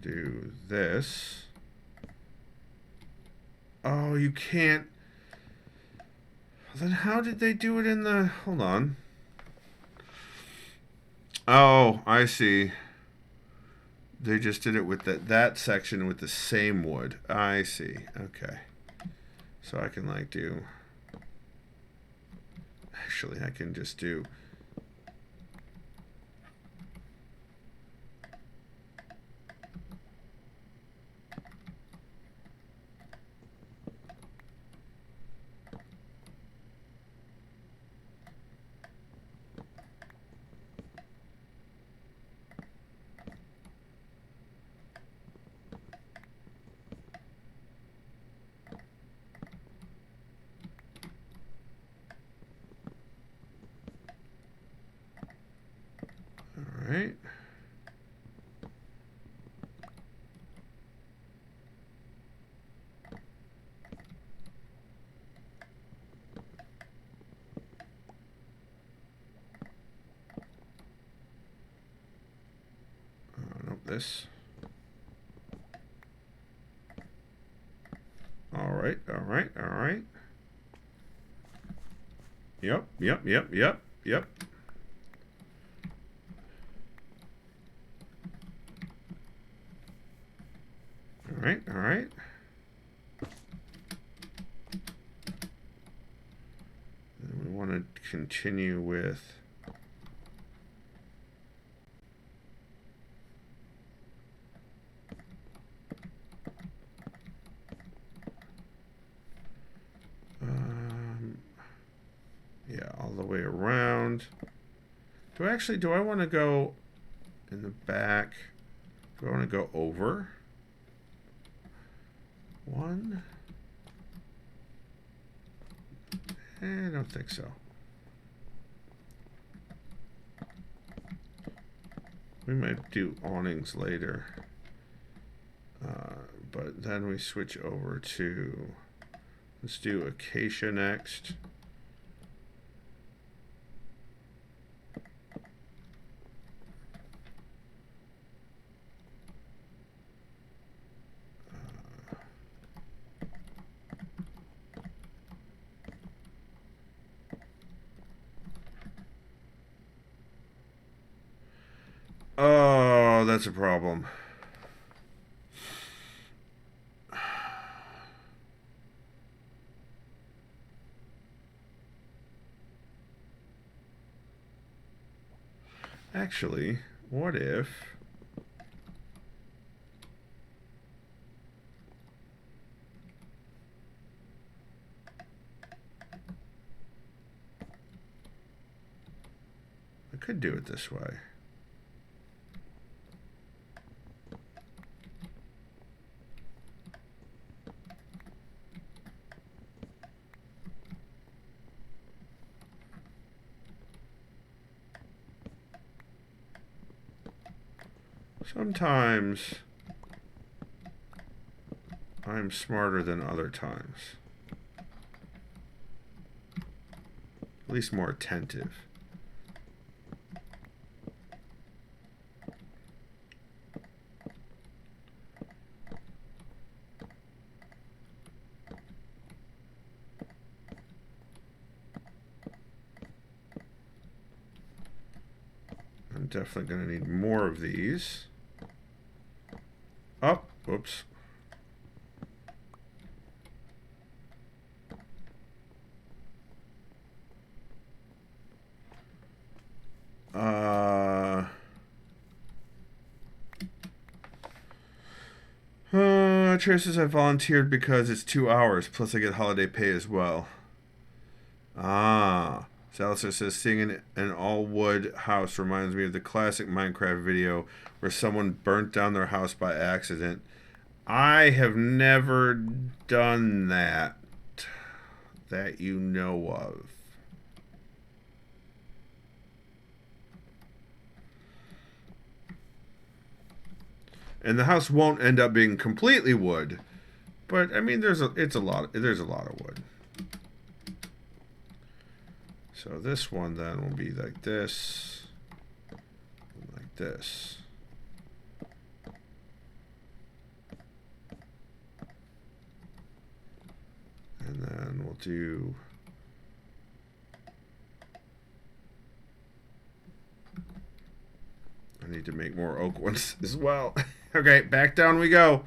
Do this. Oh, you can't. Then how did they do it in the... Hold on. Oh, I see. They just did it with that section with the same wood. I see. Okay. So I can like do... Actually, I can just do... Right. Nope, this. right, all right, all right. Yep, yep, yep, yep, yep. All right, all right. And we want to continue with yeah, all the way around. Do I want to go in the back? Do I want to go over? One? I don't think so. We might do awnings later. But then we switch over to, let's do acacia next. Oh, that's a problem. Actually, what if I could do it this way? Sometimes I'm smarter than other times. At least more attentive. I'm definitely going to need more of these. Oh, whoops. Trace says I volunteered because it's 2 hours, plus I get holiday pay as well. Ah. Salazar says seeing an all-wood house reminds me of the classic Minecraft video where someone burnt down their house by accident. I have never done that you know of. And the house won't end up being completely wood, but I mean there's a lot of wood. So this one then will be like this, and like this. And then we'll do I need to make more oak ones as well. Okay, back down we go.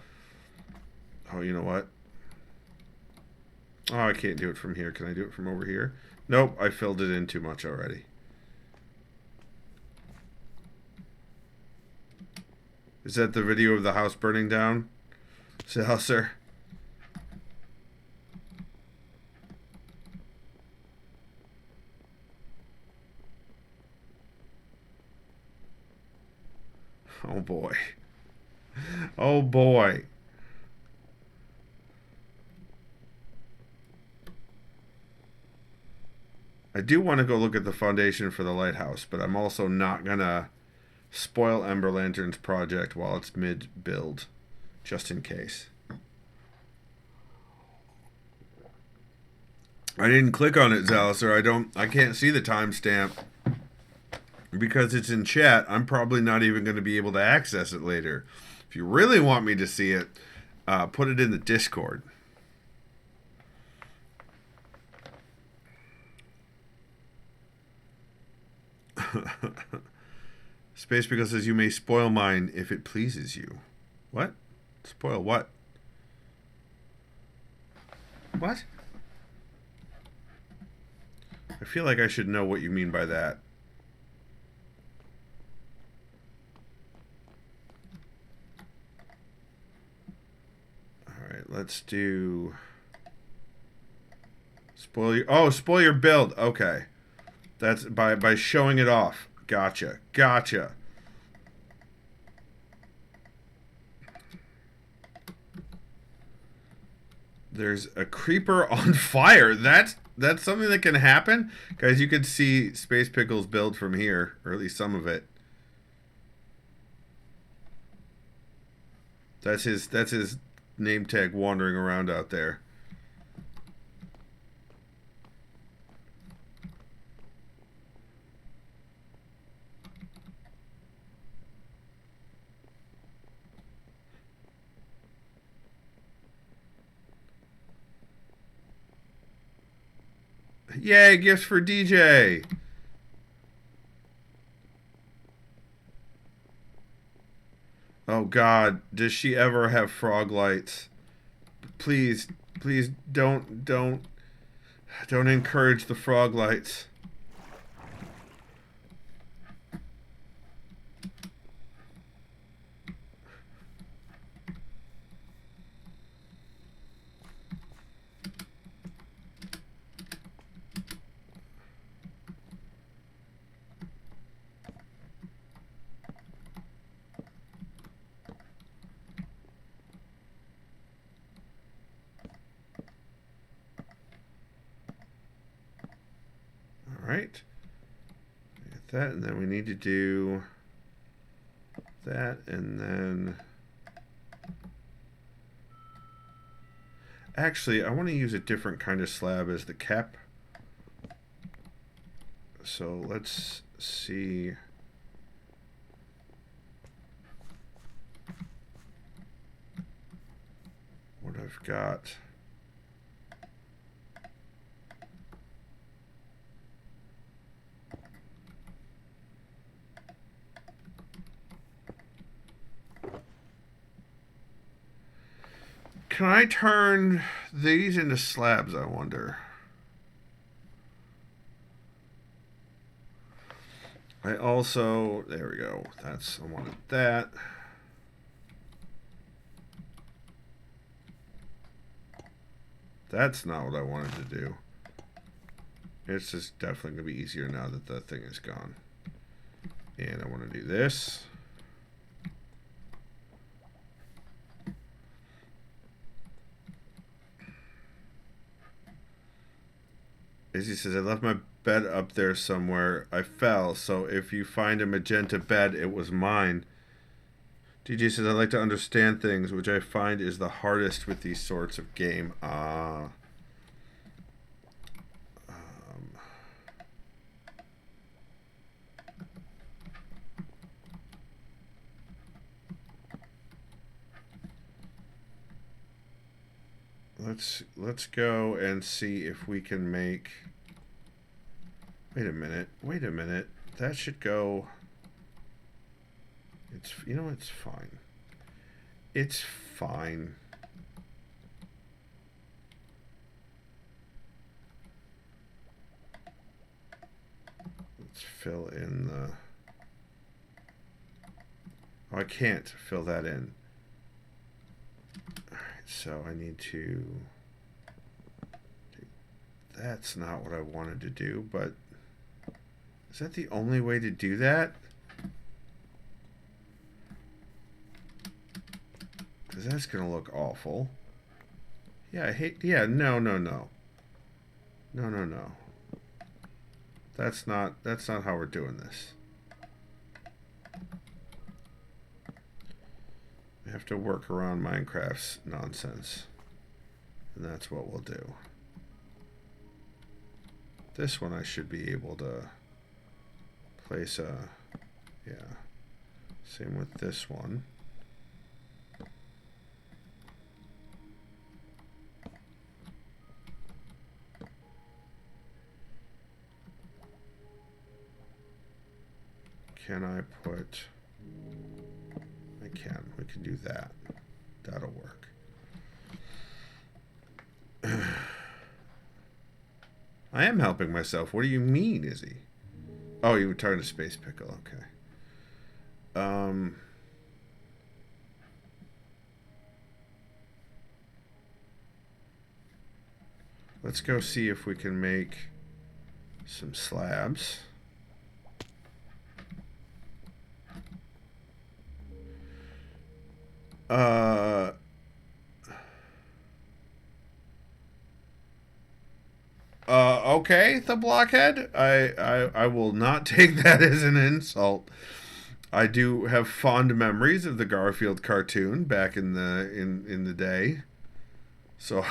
Oh, you know what? Oh, I can't do it from here. Can I do it from over here? Nope, I filled it in too much already. Is that the video of the house burning down? Sir? Oh boy. Oh boy. I do want to go look at the foundation for the lighthouse, but I'm also not gonna spoil Ember Lantern's project while it's mid-build, just in case. I didn't click on it, Zaliser. I can't see the timestamp because it's in chat. I'm probably not even going to be able to access it later. If you really want me to see it, put it in the Discord. Space Pickle says, you may spoil mine if it pleases you. What? Spoil what? What? I feel like I should know what you mean by that. Alright, let's do... spoil your build. Okay. That's by showing it off. Gotcha. Gotcha. There's a creeper on fire. That's something that can happen. Guys, you can see Space Pickle's build from here, or at least some of it. That's his name tag wandering around out there. Yay, gifts for DJ. Oh God, does she ever have frog lights? Please, please don't encourage the frog lights. Right, get that, and then we need to do that, and then actually I want to use a different kind of slab as the cap. So let's see. What I've got. Can I turn these into slabs, I wonder? I also, there we go. I wanted that. That's not what I wanted to do. It's just definitely going to be easier now that the thing is gone. And I want to do this. Izzy says, I left my bed up there somewhere. I fell, so if you find a magenta bed, it was mine. DJ says, I like to understand things, which I find is the hardest with these sorts of game. Let's go and see if we can make... Wait a minute. That should go... It's, you know, it's fine. It's fine. Let's fill in the... Oh, I can't fill that in. So I need to... That's not what I wanted to do, but... Is that the only way to do that? Because that's going to look awful. Yeah, I hate... Yeah, no. No. That's not how we're doing this. We have to work around Minecraft's nonsense. And that's what we'll do. This one I should be able to place a... Yeah. Same with this one. can I put... I can. We can do that. That'll work. I am helping myself. What do you mean, Izzy? Oh, you were talking to Space Pickle. Okay. Let's go see if we can make some slabs. Okay, the blockhead. I will not take that as an insult. I do have fond memories of the Garfield cartoon back in the day. So,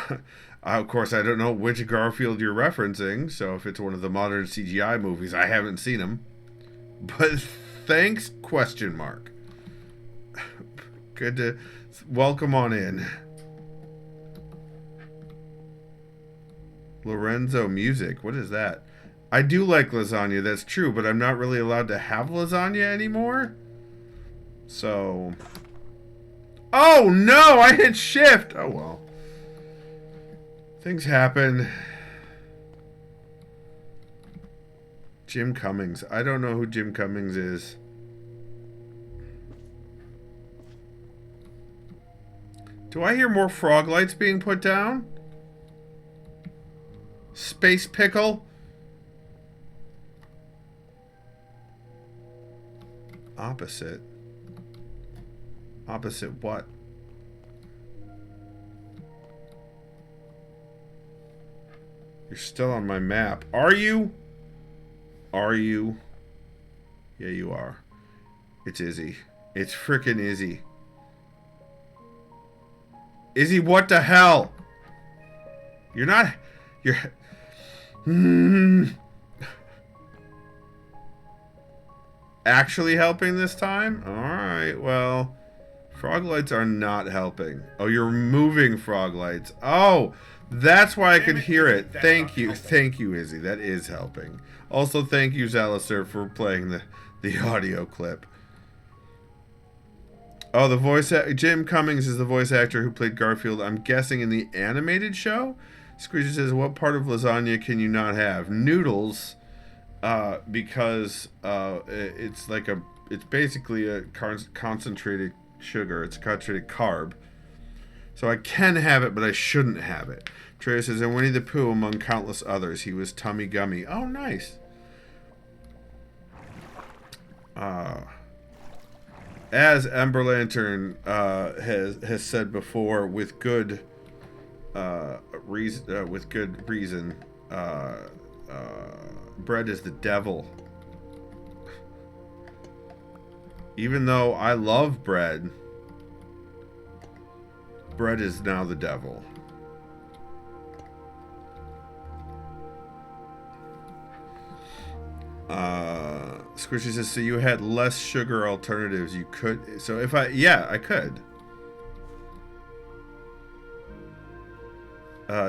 of course, I don't know which Garfield you're referencing. So, if it's one of the modern CGI movies, I haven't seen them. But thanks, question mark. Good to welcome on in. Lorenzo Music. What is that? I do like lasagna, that's true, but I'm not really allowed to have lasagna anymore. So... Oh, no! I hit shift! Oh, well. Things happen. Jim Cummings. I don't know who Jim Cummings is. Do I hear more frog lights being put down? Space Pickle? Opposite. Opposite what? You're still on my map. Are you? Are you? Yeah, you are. It's Izzy. It's frickin' Izzy. Izzy, what the hell? You're not... You're... Actually helping this time? Alright, well... Frog lights are not helping. Oh, you're removing frog lights. Oh, that's why I could hear it. Thank you. Thank you, Izzy. That is helping. Also, thank you, Zalister, for playing the audio clip. Oh, the voice... Jim Cummings is the voice actor who played Garfield, I'm guessing, in the animated show? Squeezy says, what part of lasagna can you not have? Noodles, because it's like a... It's basically a concentrated sugar. It's a concentrated carb. So I can have it, but I shouldn't have it. Trey says, and Winnie the Pooh, among countless others, he was Tummy Gummy. Oh, nice. As Ember Lantern has said before, with good reason, bread is the devil. Even though I love bread, bread is now the devil. Squishy says, so you had less sugar alternatives. You could, so if I could.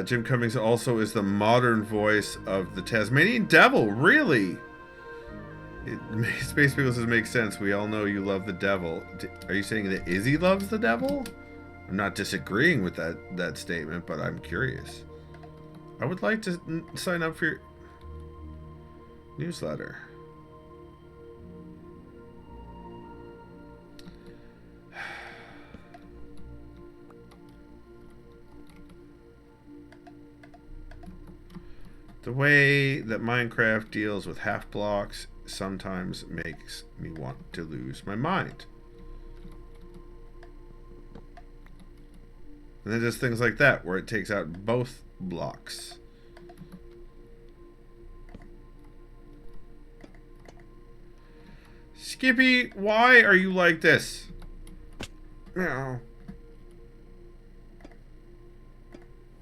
Jim Cummings also is the modern voice of the Tasmanian Devil. Really? Space Pickle says, makes sense. We all know you love the devil. Are you saying that Izzy loves the devil? I'm not disagreeing with that statement, but I'm curious. I would like to sign up for your newsletter. The way that Minecraft deals with half blocks sometimes makes me want to lose my mind. And then there's things like that where it takes out both blocks. Skippy, why are you like this? Meow.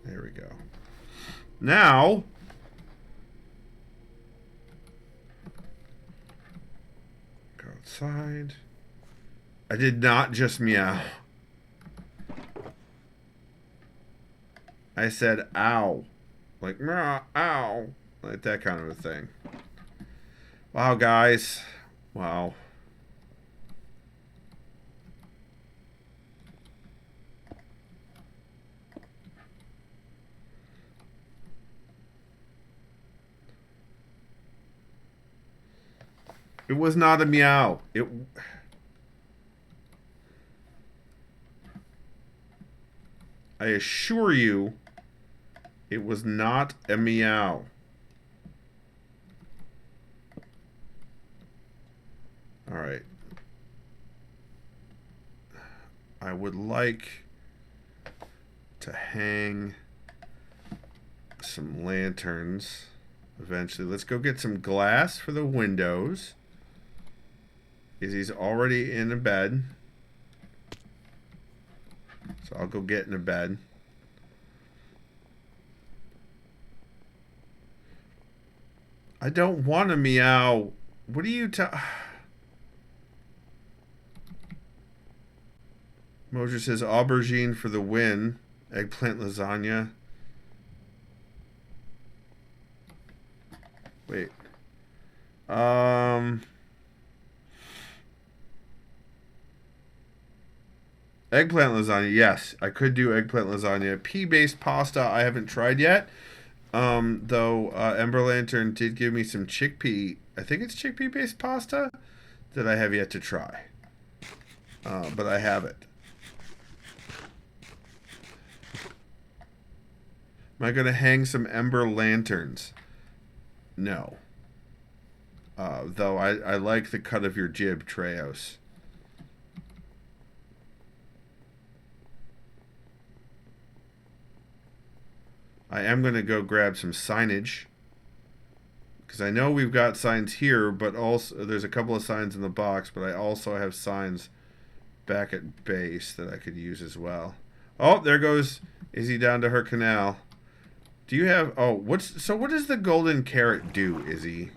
There we go. Now... outside. I did not just meow. I said ow. Like meow, ow. Like that kind of a thing. Wow, guys. Wow. It was not a meow. I assure you, it was not a meow. All right. I would like to hang some lanterns eventually. Let's go get some glass for the windows. Izzy's already in a bed. So I'll go get in a bed. I don't want to meow. What do you Moser says aubergine for the win. Eggplant lasagna. Wait. Eggplant lasagna, yes. I could do eggplant lasagna. Pea-based pasta I haven't tried yet. Though Ember Lantern did give me some chickpea, I think it's chickpea-based pasta that I have yet to try. But I have it. Am I going to hang some Ember Lanterns? No. Though I like the cut of your jib, Treos. I am going to go grab some signage. Because I know we've got signs here, but also there's a couple of signs in the box, but I also have signs back at base that I could use as well. Oh, there goes Izzy down to her canal. Do you have... Oh, what does the golden carrot do, Izzy?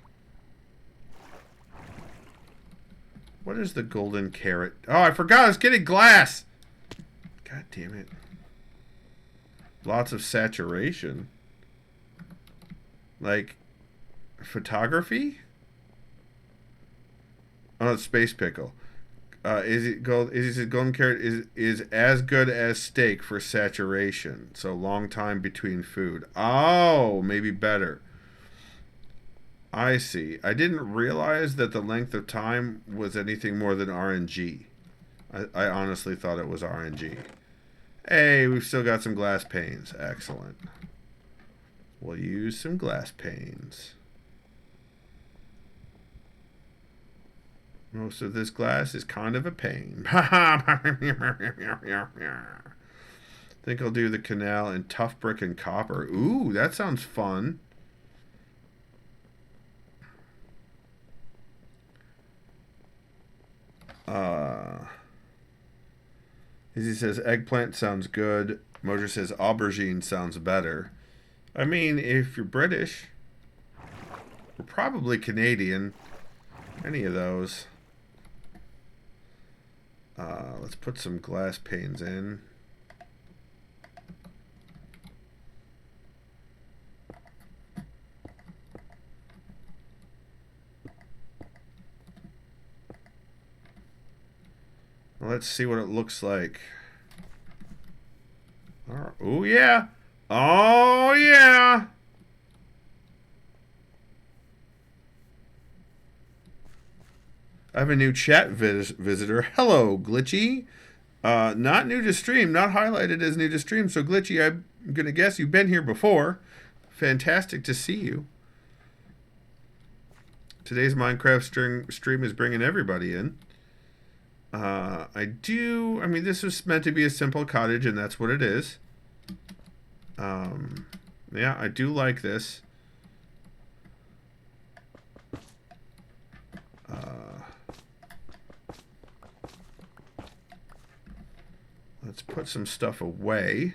What is the golden carrot? Oh, I forgot I was getting glass! God damn it. Lots of saturation. Like, photography? Oh, it's Space Pickle. Izzy says golden carrot is as good as steak for saturation. So long time between food. Oh, maybe better. I see. I didn't realize that the length of time was anything more than RNG. I honestly thought it was RNG. Hey, we've still got some glass panes. Excellent. We'll use some glass panes. Most of this glass is kind of a pain. Think I'll do the canal in tough brick and copper. Ooh, that sounds fun. Izzy says eggplant sounds good. Moser says aubergine sounds better. I mean, if you're British, we're probably Canadian. Any of those. Let's put some glass panes in. Let's see what it looks like. Oh, yeah. Oh, yeah. I have a new chat visitor. Hello, Glitchy. Not new to stream. Not highlighted as new to stream. So, Glitchy, I'm going to guess you've been here before. Fantastic to see you. Today's Minecraft stream is bringing everybody in. I mean, this was meant to be a simple cottage, and that's what it is. Yeah, I do like this. Let's put some stuff away.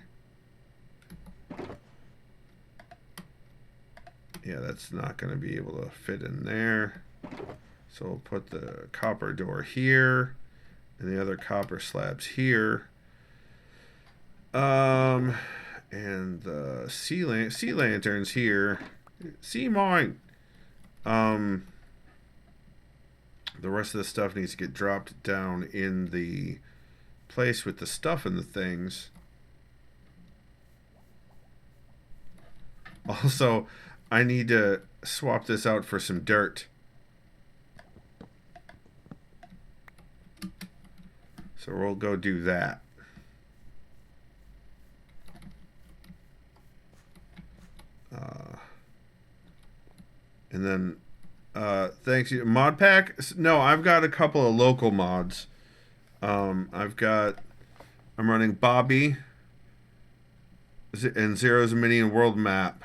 Yeah, that's not going to be able to fit in there. So we'll put the copper door here. And the other copper slabs here. And the sea lanterns here. See mine. The rest of the stuff needs to get dropped down in the place with the stuff and the things. Also, I need to swap this out for some dirt. So we'll go do that. And then, thanks you. Mod pack? No, I've got a couple of local mods. I'm running Bobby and Zero's Minion World Map.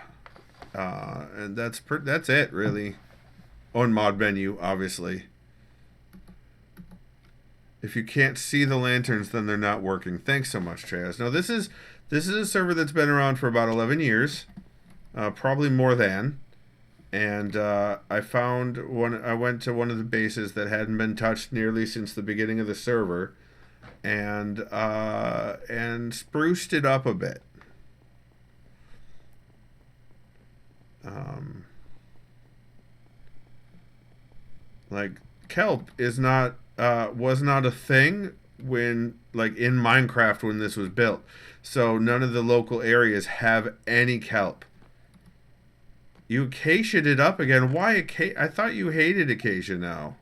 And that's it, really. On mod menu, obviously. If you can't see the lanterns, then they're not working. Thanks so much, Treyas. No, this is a server that's been around for about 11 years. Probably more than. And I went to one of the bases that hadn't been touched nearly since the beginning of the server, and spruced it up a bit. Like kelp was not a thing when, like, in Minecraft when this was built. So none of the local areas have any kelp. You acacia'd it up again. Why acacia? I thought you hated acacia now.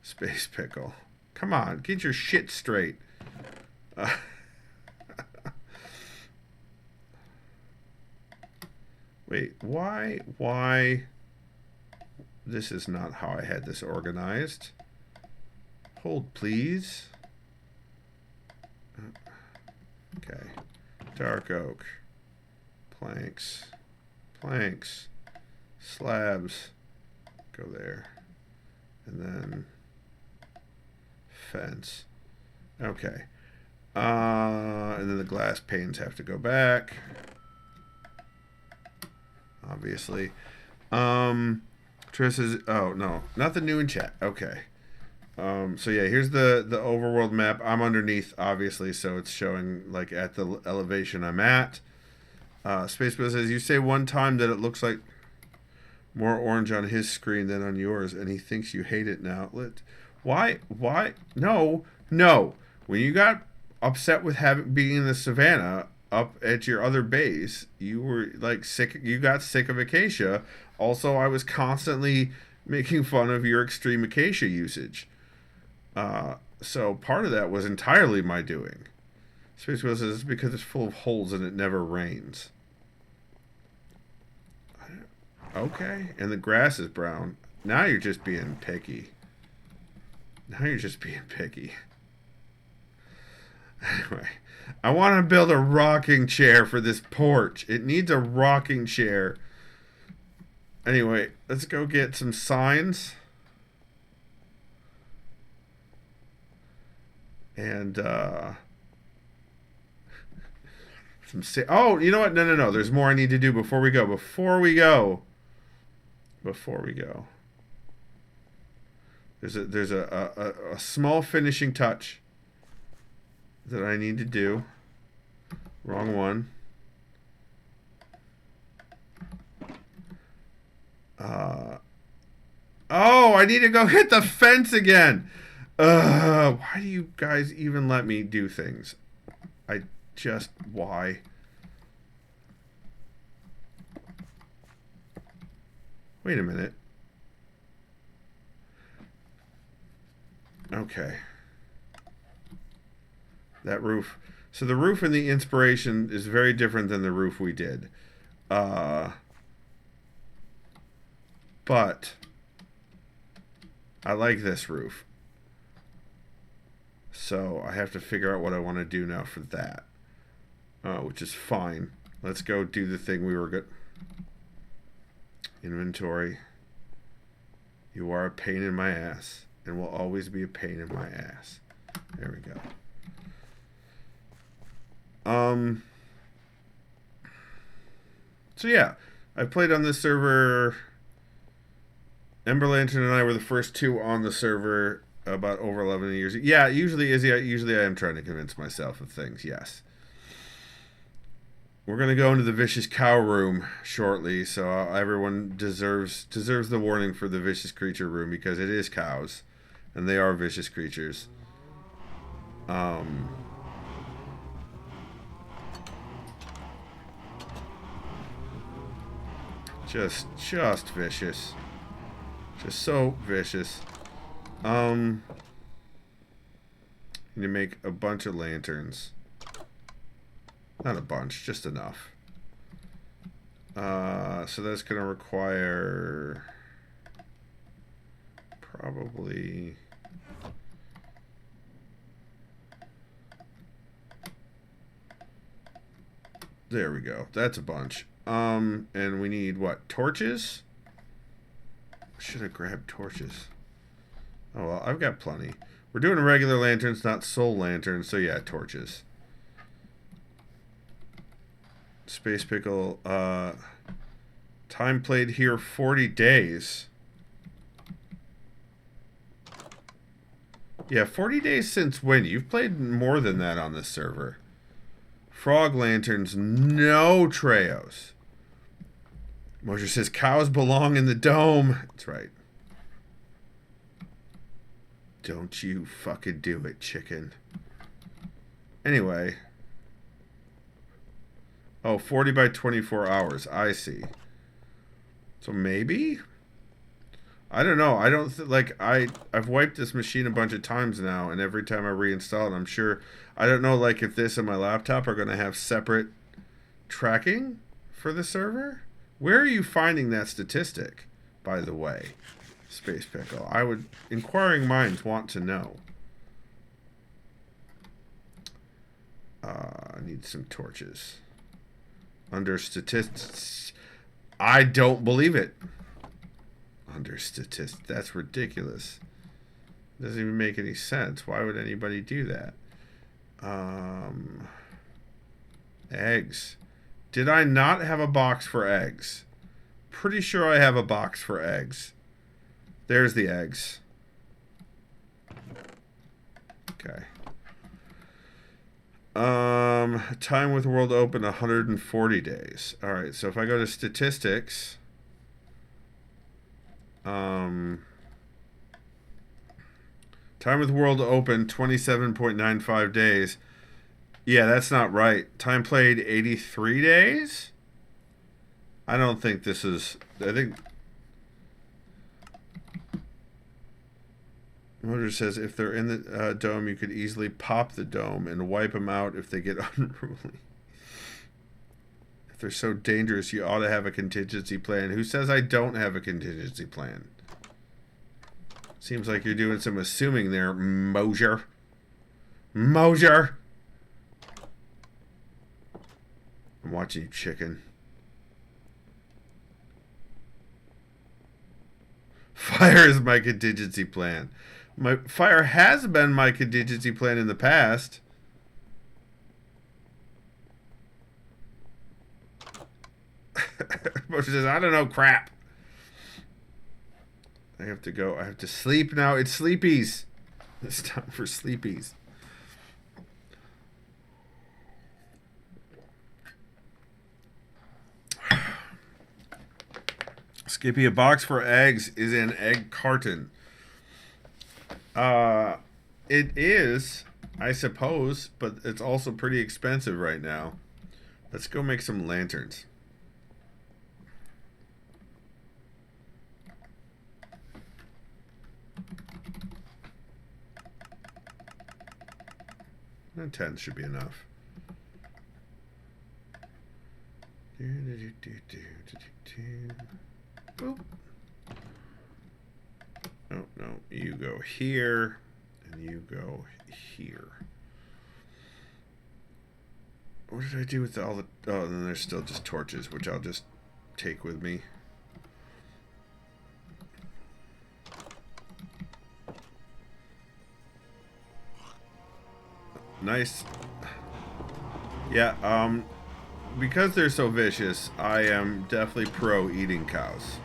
Space Pickle. Come on, get your shit straight. Wait, why? This is not how I had this organized. Hold, please. Okay. Dark oak. Planks. Slabs. Go there. And then fence. Okay. And then the glass panes have to go back. Obviously. Triss is... Oh, no. Nothing new in chat. Okay. So yeah, here's the overworld map. I'm underneath, obviously, so it's showing, like, at the elevation I'm at. Spacebill says, you say one time that it looks like more orange on his screen than on yours, and he thinks you hate it now. Why? No. When you got upset with being in the savannah up at your other base, you were, like, sick. You got sick of acacia. Also, I was constantly making fun of your extreme acacia usage. So part of that was entirely my doing. Space Wheel says it's because it's full of holes and it never rains. Okay, and the grass is brown. Now you're just being picky. Anyway, I want to build a rocking chair for this porch. It needs a rocking chair. Anyway, let's go get some signs. And, oh, you know what? No. There's more I need to do before we go. There's a small finishing touch that I need to do. Wrong one. Oh, I need to go hit the fence again. Why do you guys even let me do things? Why? Wait a minute. Okay. That roof. So the roof in the inspiration is very different than the roof we did. But I like this roof. So I have to figure out what I want to do now for that. Which is fine. Let's go do the thing we were good. Inventory. You are a pain in my ass. And will always be a pain in my ass. There we go. So yeah. I played on this server. Ember Lantern and I were the first two on the server about over 11 years. Yeah, usually I am trying to convince myself of things, yes. We're going to go into the Vicious Cow room shortly, so everyone deserves the warning for the Vicious Creature room, because it is cows, and they are vicious creatures. Just vicious. Just so vicious. Need to make a bunch of lanterns. Not a bunch, just enough. So that's going to require probably... There we go. That's a bunch. And we need, what, torches? Should have grabbed torches. Oh, well, I've got plenty. We're doing regular lanterns, not soul lanterns, so yeah, torches. Space Pickle, time played here 40 days. Yeah, 40 days since when? You've played more than that on this server. Frog lanterns, no Treos. Mosher says cows belong in the dome. That's right. Don't you fucking do it, chicken. Anyway. Oh, 40 by 24 hours. I see. So maybe? I don't know. I don't like I've wiped this machine a bunch of times now, and every time I reinstall it, I'm sure I don't know like if this and my laptop are going to have separate tracking for the server. Where are you finding that statistic, by the way? Space Pickle. I would... Inquiring minds want to know. I need some torches. Under statistics... I don't believe it. Under statistics... That's ridiculous. Doesn't even make any sense. Why would anybody do that? Eggs. Did I not have a box for eggs? Pretty sure I have a box for eggs. There's the eggs. Okay. Time with world open 140 days. All right, so if I go to statistics, time with world open 27.95 days. Yeah, that's not right. Time played 83 days? I don't think this is... I think... Motor says if they're in the dome, you could easily pop the dome and wipe them out if they get unruly. If they're so dangerous, you ought to have a contingency plan. Who says I don't have a contingency plan? Seems like you're doing some assuming there, Mosier. Mosier! I'm watching you, chicken. Fire is my contingency plan. My fire has been my contingency plan in the past. Moshe says, I don't know, crap. I have to go. I have to sleep now. It's sleepies. It's time for sleepies. Skippy, a box for eggs is an egg carton. It is, I suppose, but it's also pretty expensive right now. Let's go make some lanterns. And 10 should be enough. Boop. No, no, you go here, and you go here. What did I do with all the... Oh, and then there's still just torches, which I'll just take with me. Nice. Yeah, because they're so vicious, I am definitely pro eating cows.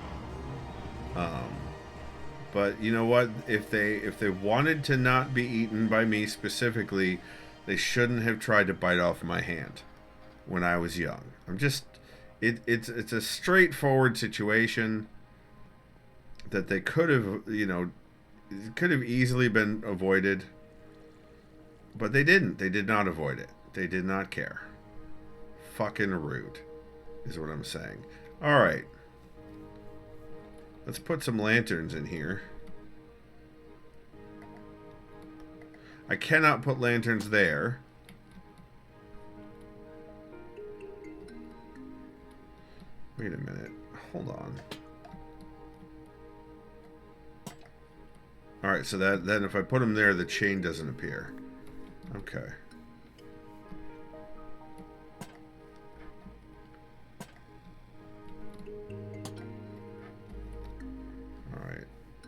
But you know what? If they wanted to not be eaten by me specifically, they shouldn't have tried to bite off my hand when I was young. It's a straightforward situation that they could have, could have easily been avoided. But they didn't. They did not avoid it. They did not care. Fucking rude, is what I'm saying. Alright. Let's put some lanterns in here. I cannot put lanterns there. Wait a minute. Hold on. Alright, so that then if I put them there, the chain doesn't appear. Okay. Alright.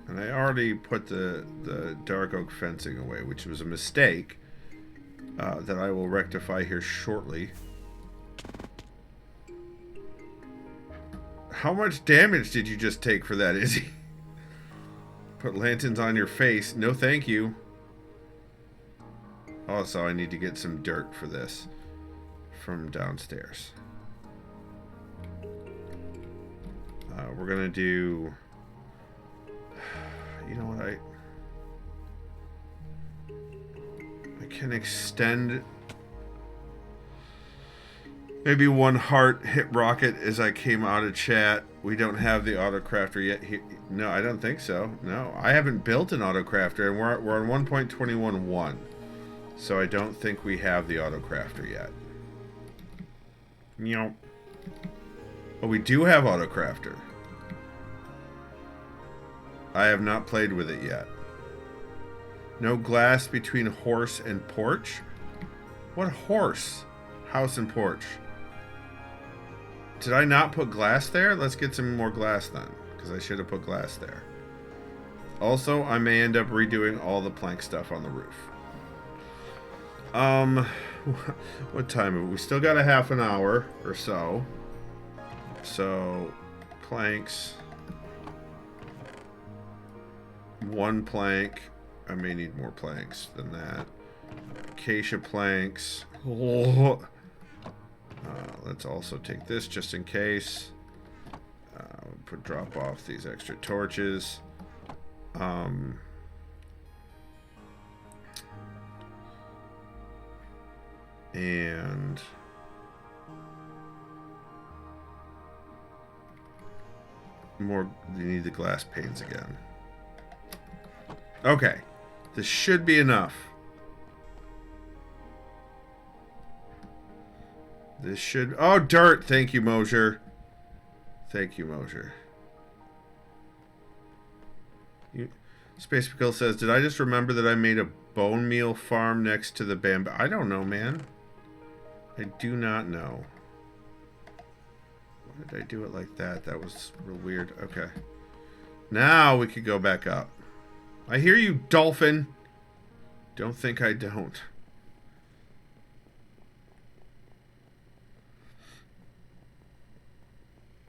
And I already put the dark oak fencing away, which was a mistake that I will rectify here shortly. How much damage did you just take for that, Izzy? Put lanterns on your face. No, thank you. Also, I need to get some dirt for this from downstairs. We're gonna do... You know what, I can extend... Maybe one heart hit rocket as I came out of chat. We don't have the autocrafter yet. No, I don't think so. No, I haven't built an autocrafter, and we're on 1.21.1. So I don't think we have the autocrafter yet. Meow. Oh, we do have autocrafter. I have not played with it yet. No glass between horse and porch? What horse? House and porch. Did I not put glass there? Let's get some more glass then, because I should have put glass there. Also, I may end up redoing all the plank stuff on the roof. What time is it? We still got a half an hour or so. So, planks. One plank. I may need more planks than that. Acacia planks. Oh. Let's also take this just in case. Drop off these extra torches. And more. You need the glass panes again. Okay, this should be enough. This should... Oh, dirt! Thank you, Mosier. Thank you, Mosier. Space Pickle says, did I just remember that I made a bone meal farm next to the bamboo? I don't know, man. I do not know. Why did I do it like that? That was real weird. Okay. Now we could go back up. I hear you, dolphin. Don't think I don't.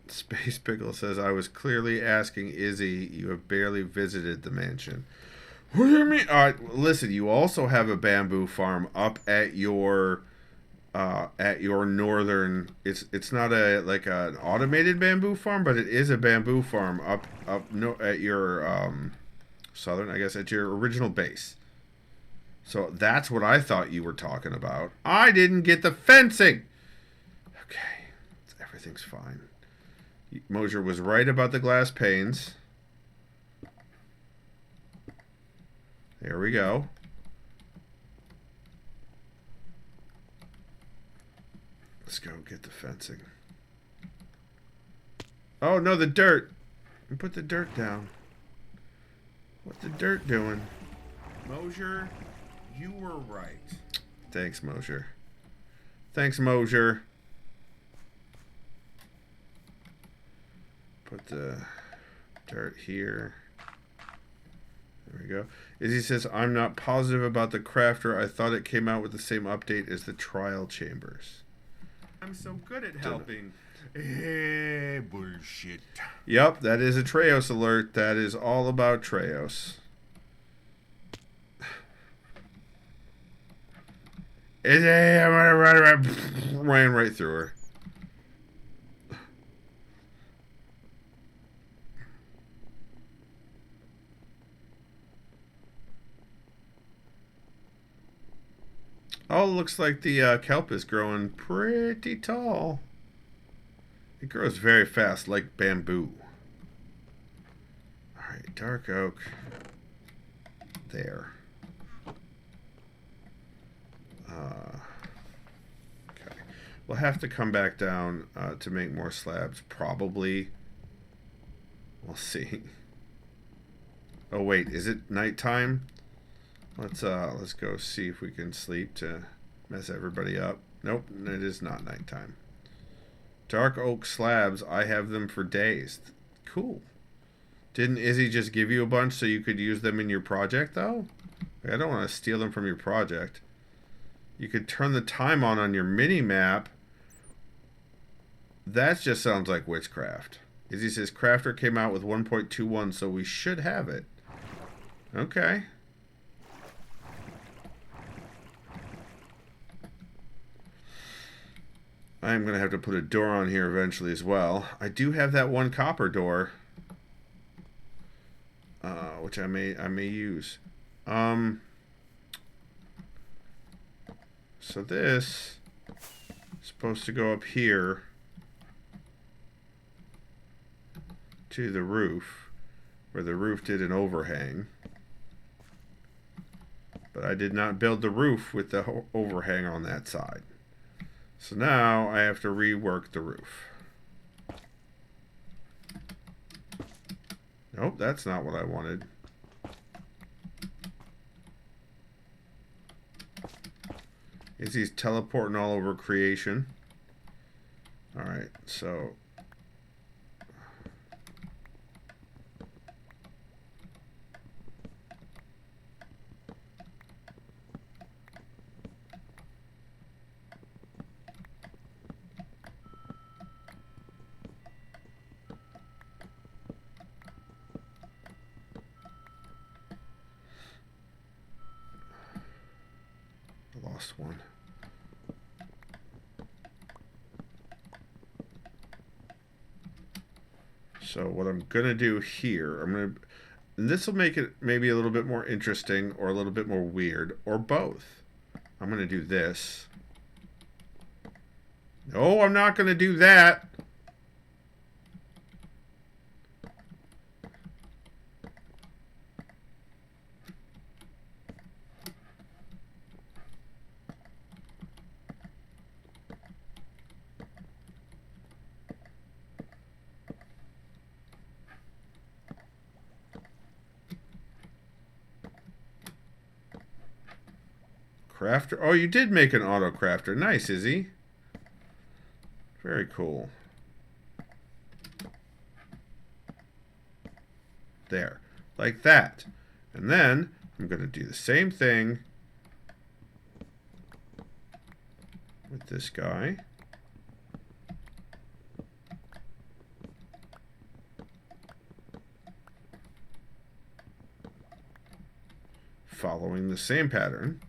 Space Pickle says, I was clearly asking Izzy, you have barely visited the mansion. What do you mean? Listen, you also have a bamboo farm up at your northern... It's not like an automated bamboo farm, but it is a bamboo farm up at your southern, I guess, at your original base. So that's what I thought you were talking about. I didn't get the fencing! Okay. Everything's fine. Mosier was right about the glass panes. There we go. Let's go get the fencing. Oh, no, the dirt. You put the dirt down. What's the dirt doing? Mosier, you were right. Thanks, Mosier. Thanks, Mosier. Put the dirt here. There we go. Izzy says, I'm not positive about the crafter. I thought it came out with the same update as the trial chambers. I'm so good at helping. Bullshit. Yep, that is a Treos alert. That is all about Treos. Izzy, I'm gonna ran right through her. Oh, looks like the kelp is growing pretty tall. It grows very fast, like bamboo. Alright, dark oak. There. Okay. We'll have to come back down to make more slabs. Probably. We'll see. Oh wait, is it nighttime? Let's go see if we can sleep to mess everybody up. Nope, it is not nighttime. Dark oak slabs, I have them for days. Cool. Didn't Izzy just give you a bunch so you could use them in your project, though? I don't want to steal them from your project. You could turn the time on your mini-map. That just sounds like witchcraft. Izzy says Crafter came out with 1.21, so we should have it. Okay. I'm going to have to put a door on here eventually as well. I do have that one copper door. Which I may use. So this is supposed to go up here to the roof, where the roof did an overhang. But I did not build the roof with the overhang on that side. So now I have to rework the roof. Nope, that's not what I wanted. He's teleporting all over creation. Alright, so... I lost one. So what I'm going to do here, this will make it maybe a little bit more interesting or a little bit more weird or both. I'm going to do this. No, I'm not going to do that. Crafter. Oh, you did make an auto crafter. Nice, Izzy. Very cool. There. Like that. And then I'm going to do the same thing with this guy. Following the same pattern.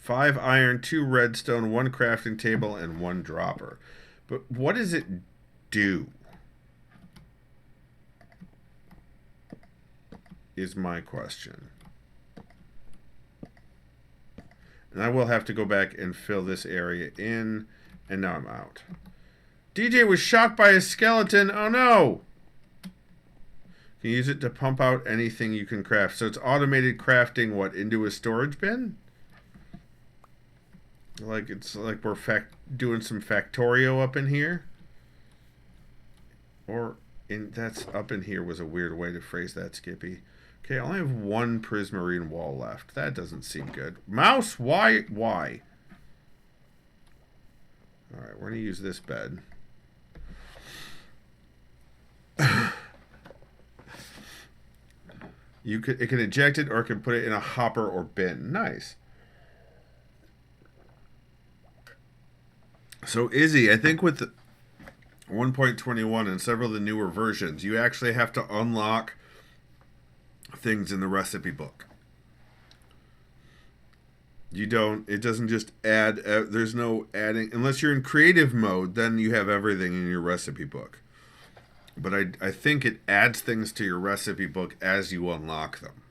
5 iron, 2 redstone, 1 crafting table, and 1 dropper. But what does it do? Is my question. And I will have to go back and fill this area in. And now I'm out. DJ was shot by a skeleton. Oh no! You can use it to pump out anything you can craft. So it's automated crafting what? Into a storage bin? Like it's like we're doing some Factorio up in here. Or that's up in here was a weird way to phrase that, Skippy. Okay, I only have 1 prismarine wall left. That doesn't seem good. Mouse, why? Alright, we're going to use this bed. It can eject it or it can put it in a hopper or bin. Nice. So Izzy, I think with the 1.21 and several of the newer versions, you actually have to unlock things in the recipe book. You don't, it doesn't just add, there's no adding, unless you're in creative mode, then you have everything in your recipe book. But I think it adds things to your recipe book as you unlock them.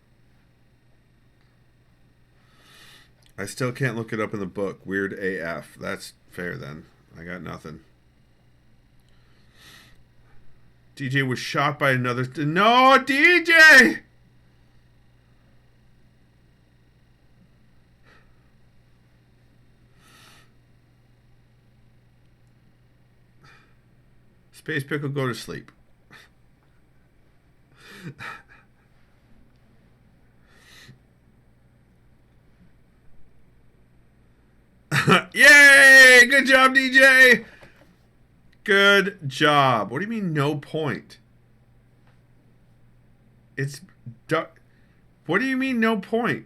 I still can't look it up in the book. Weird AF. That's fair then. I got nothing. DJ was shot by another... No, DJ! Space Pickle, go to sleep. Yay! Good job, DJ! Good job. What do you mean, no point? It's... What do you mean, no point?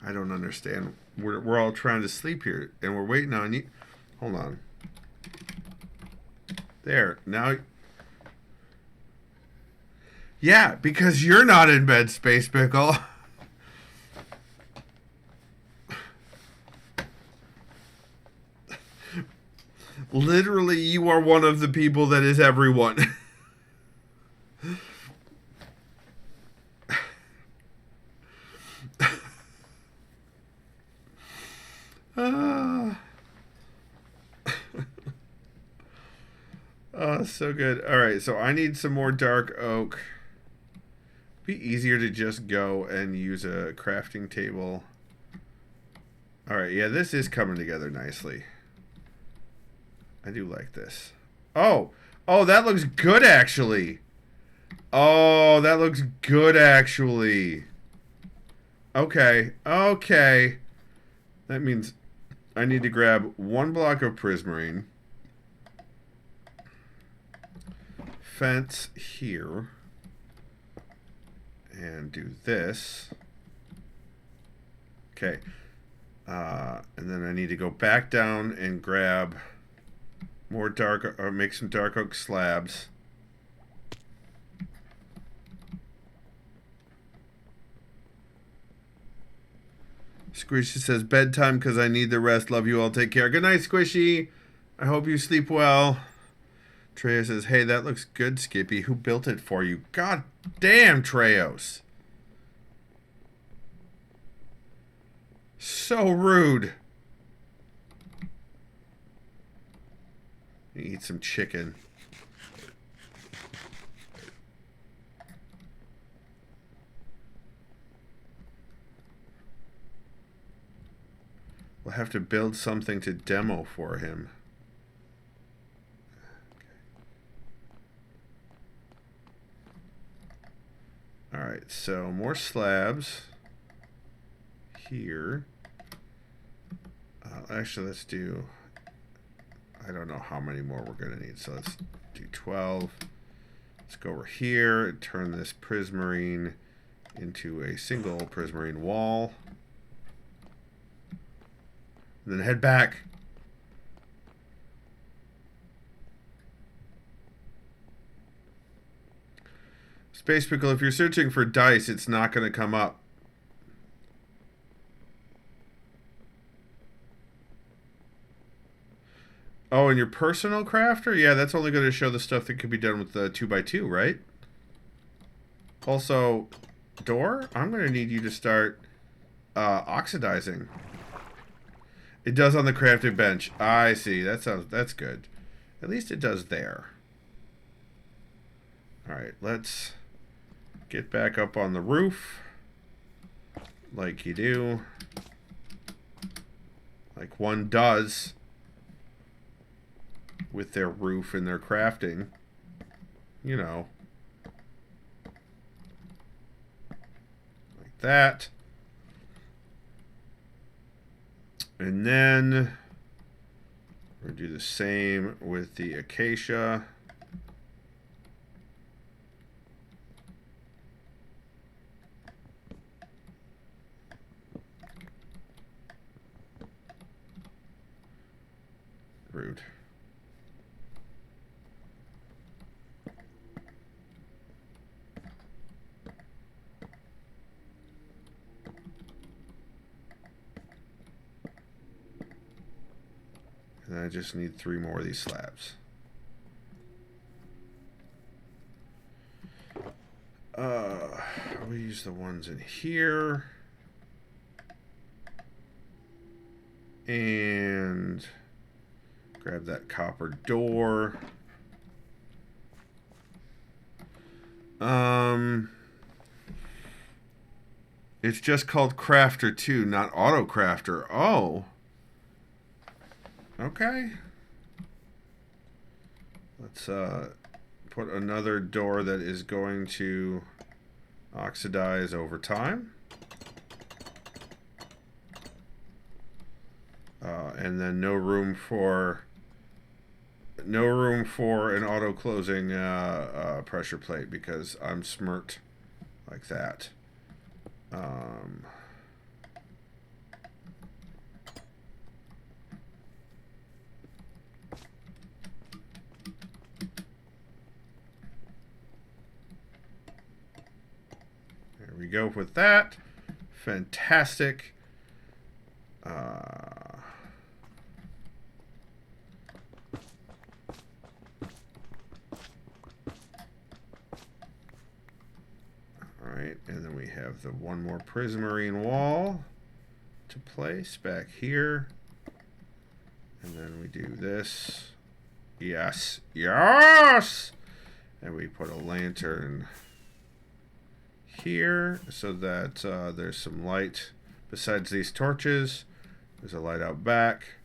I don't understand. We're all trying to sleep here, and we're waiting on you. Hold on. There. Now... Yeah, because you're not in bed, Space Pickle. Literally, you are one of the people that is everyone. Oh, so good. All right, so I need some more dark oak. Be easier to just go and use a crafting table. All right, yeah, this is coming together nicely. I do like this. Oh, that looks good, actually. Oh, that looks good, actually. Okay. That means I need to grab 1 block of prismarine. Fence here. And do this. Okay. And then I need to go back down and grab more make some dark oak slabs. Squishy says, bedtime because I need the rest. Love you all. Take care. Good night, Squishy. I hope you sleep well. Treya says, hey, that looks good, Skippy. Who built it for you? God damn, Treos. So rude. Eat some chicken. We'll have to build something to demo for him. Okay. Alright, so more slabs here. Actually, let's do... I don't know how many more we're going to need, so let's do 12. Let's go over here and turn this prismarine into a single prismarine wall. And then head back. Space Pickle, if you're searching for dice, it's not going to come up. Oh, and your personal crafter? Yeah, that's only going to show the stuff that could be done with the 2x2, right? Also, door? I'm going to need you to start oxidizing. It does on the crafted bench. I see. That's good. At least it does there. Alright, let's get back up on the roof. Like you do. Like one does. With their roof and their crafting. You know. Like that. And then we're going to do the same with the acacia. Rude. And I just need 3 more of these slabs. We'll use the ones in here. And grab that copper door. It's just called Crafter 2, not Auto Crafter. Oh. Okay. Let's put another door that is going to oxidize over time. And then no room for an auto closing pressure plate because I'm smirked like that. There we go with that. Fantastic. Alright, and then we have the one more prismarine wall to place back here. And then we do this. Yes. Yes! And we put a lantern here so that there's some light besides these torches. There's a light out back.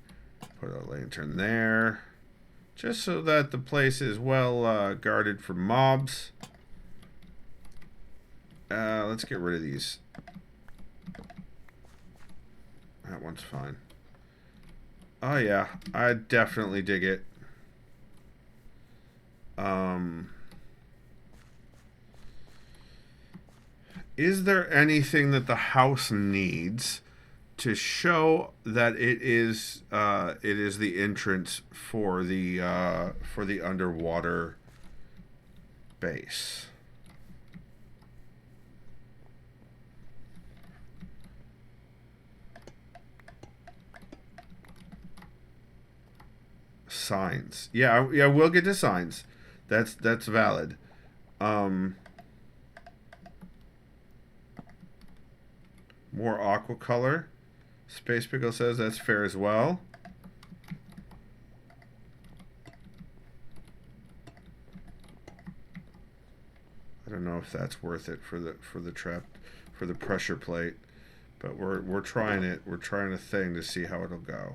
Put a lantern there. Just so that the place is well guarded from mobs. Let's get rid of these. That one's fine. Oh yeah, I definitely dig it. Is there anything that the house needs to show that it is the entrance for the underwater base? Signs. Yeah, we'll get to signs. That's valid. More aqua color. Space Pickle says that's fair as well. I don't know if that's worth it for the pressure plate, but we're trying it. We're trying a thing to see how it'll go.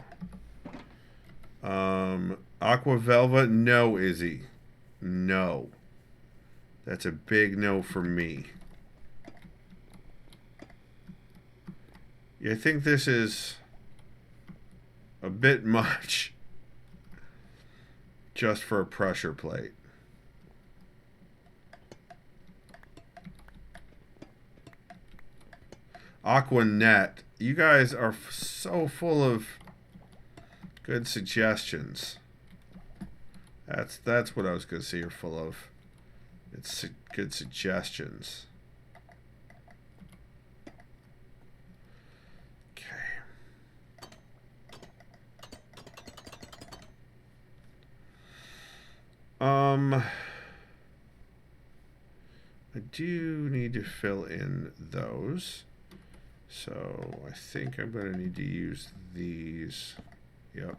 Aqua Velva, no, Izzy. No. That's a big no for me. Yeah, I think this is a bit much just for a pressure plate. Aqua Net, you guys are so full of good suggestions. That's what I was going to say. You're full of. It's good suggestions. Okay. I do need to fill in those. So I think I'm going to need to use these. Yep.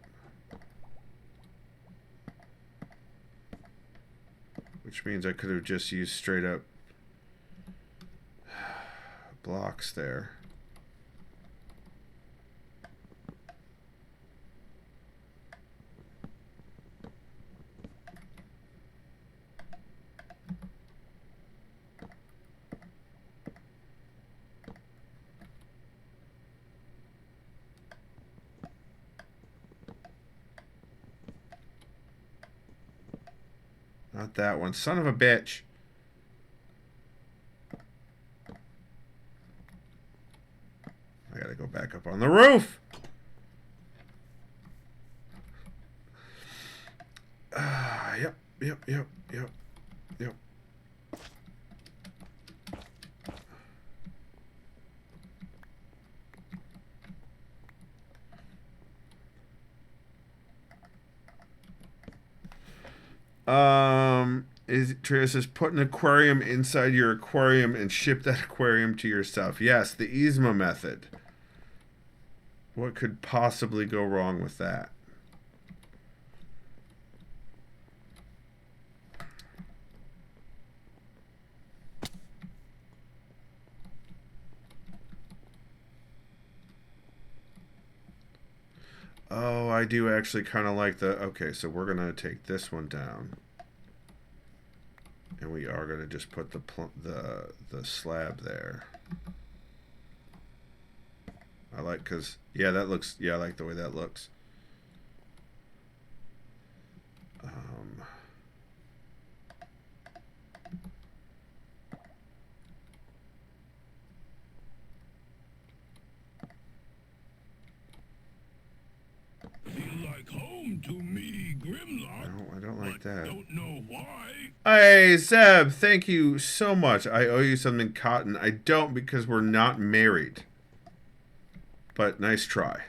Which means I could have just used straight up blocks there. Not that one. Son of a bitch. I gotta go back up on the roof. Yep. Tria says, put an aquarium inside your aquarium and ship that aquarium to yourself. Yes, the Yzma method. What could possibly go wrong with that? I do actually kind of like the... Okay, so we're going to take this one down. And we are going to just put the slab there. I like, because... Yeah, that looks... Yeah, I like the way that looks. Like home to me, Grimlock. No, I don't like that. Don't know why. Hey, Zeb, thank you so much. I owe you something, Cotton. I don't because we're not married. But nice try.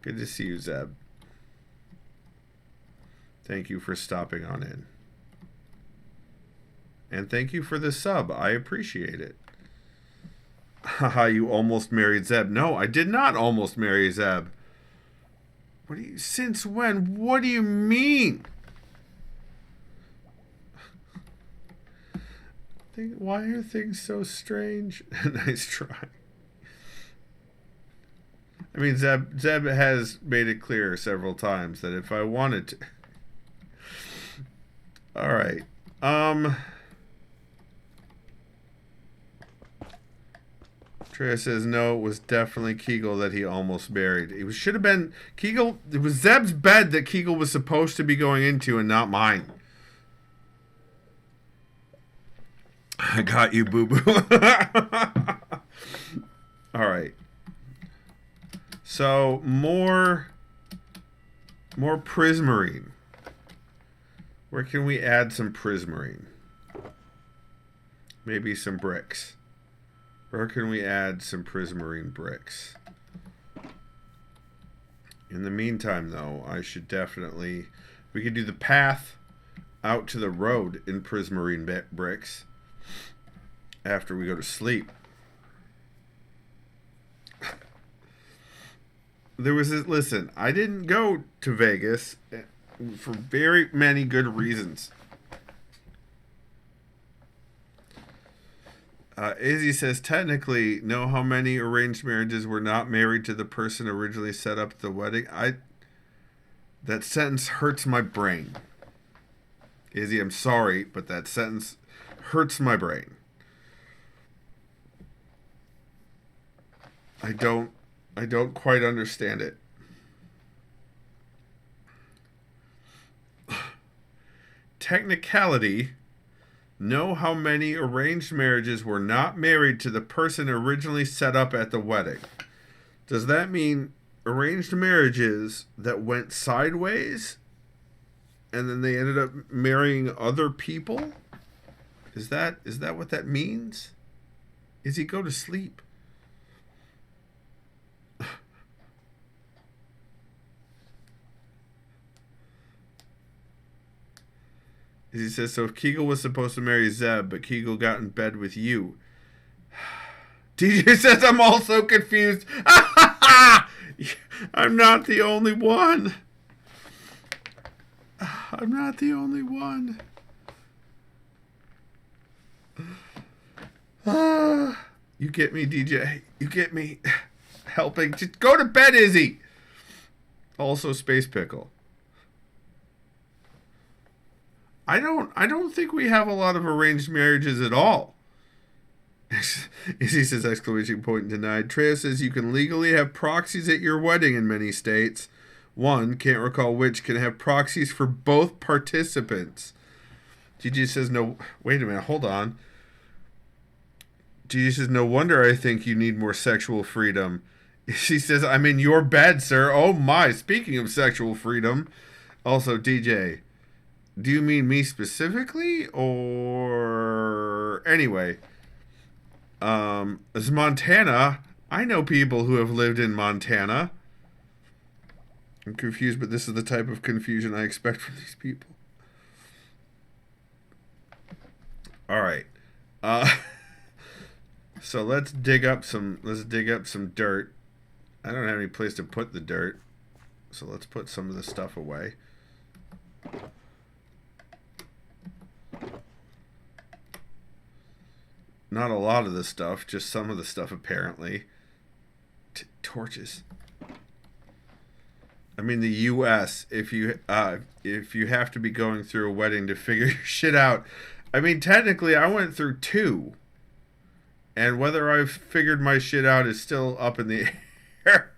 Good to see you, Zeb. Thank you for stopping on in. And thank you for the sub. I appreciate it. Haha, you almost married Zeb. No, I did not almost marry Zeb. What do you... Since when? What do you mean? Why are things so strange? Nice try. I mean, Zeb has made it clear several times that if I wanted to... Alright. Treya says, no, it was definitely Kegel that he almost married. It should have been Kegel. It was Zeb's bed that Kegel was supposed to be going into and not mine. I got you, boo-boo. All right. So, more prismarine. Where can we add some prismarine? Maybe some bricks. Where can we add some prismarine bricks? In the meantime, though, I should definitely... We could do the path out to the road in prismarine bricks after we go to sleep. There was this... Listen, I didn't go to Vegas for very many good reasons. Izzy says, technically, know how many arranged marriages were not married to the person originally set up the wedding? That sentence hurts my brain. Izzy, I'm sorry, but that sentence hurts my brain. I don't quite understand it. Technicality... Know how many arranged marriages were not married to the person originally set up at the wedding. Does that mean arranged marriages that went sideways and then they ended up marrying other people? Is that what that means? Is he go to sleep? He says, so if Kegel was supposed to marry Zeb, but Kegel got in bed with you. DJ says, I'm also confused. I'm not the only one. I'm not the only one. You get me, DJ. You get me. Helping. Just go to bed, Izzy. Also, Space Pickle. I don't think we have a lot of arranged marriages at all. Izzy says, exclamation point denied. Treya says you can legally have proxies at your wedding in many states. One, can't recall which, can have proxies for both participants. Gigi says, no, wait a minute, hold on. Gigi says, no wonder I think you need more sexual freedom. She says, I'm in your bed, sir. Oh my, speaking of sexual freedom. Also, DJ... Do you mean me specifically, or... Anyway. As Montana, I know people who have lived in Montana. I'm confused, but this is the type of confusion I expect from these people. Alright. So let's dig up some dirt. I don't have any place to put the dirt. So let's put some of the stuff away. Not a lot of the stuff, just some of the stuff apparently. torches. I mean, the U.S. If you have to be going through a wedding to figure your shit out, I mean, technically, I went through 2, and whether I've figured my shit out is still up in the air.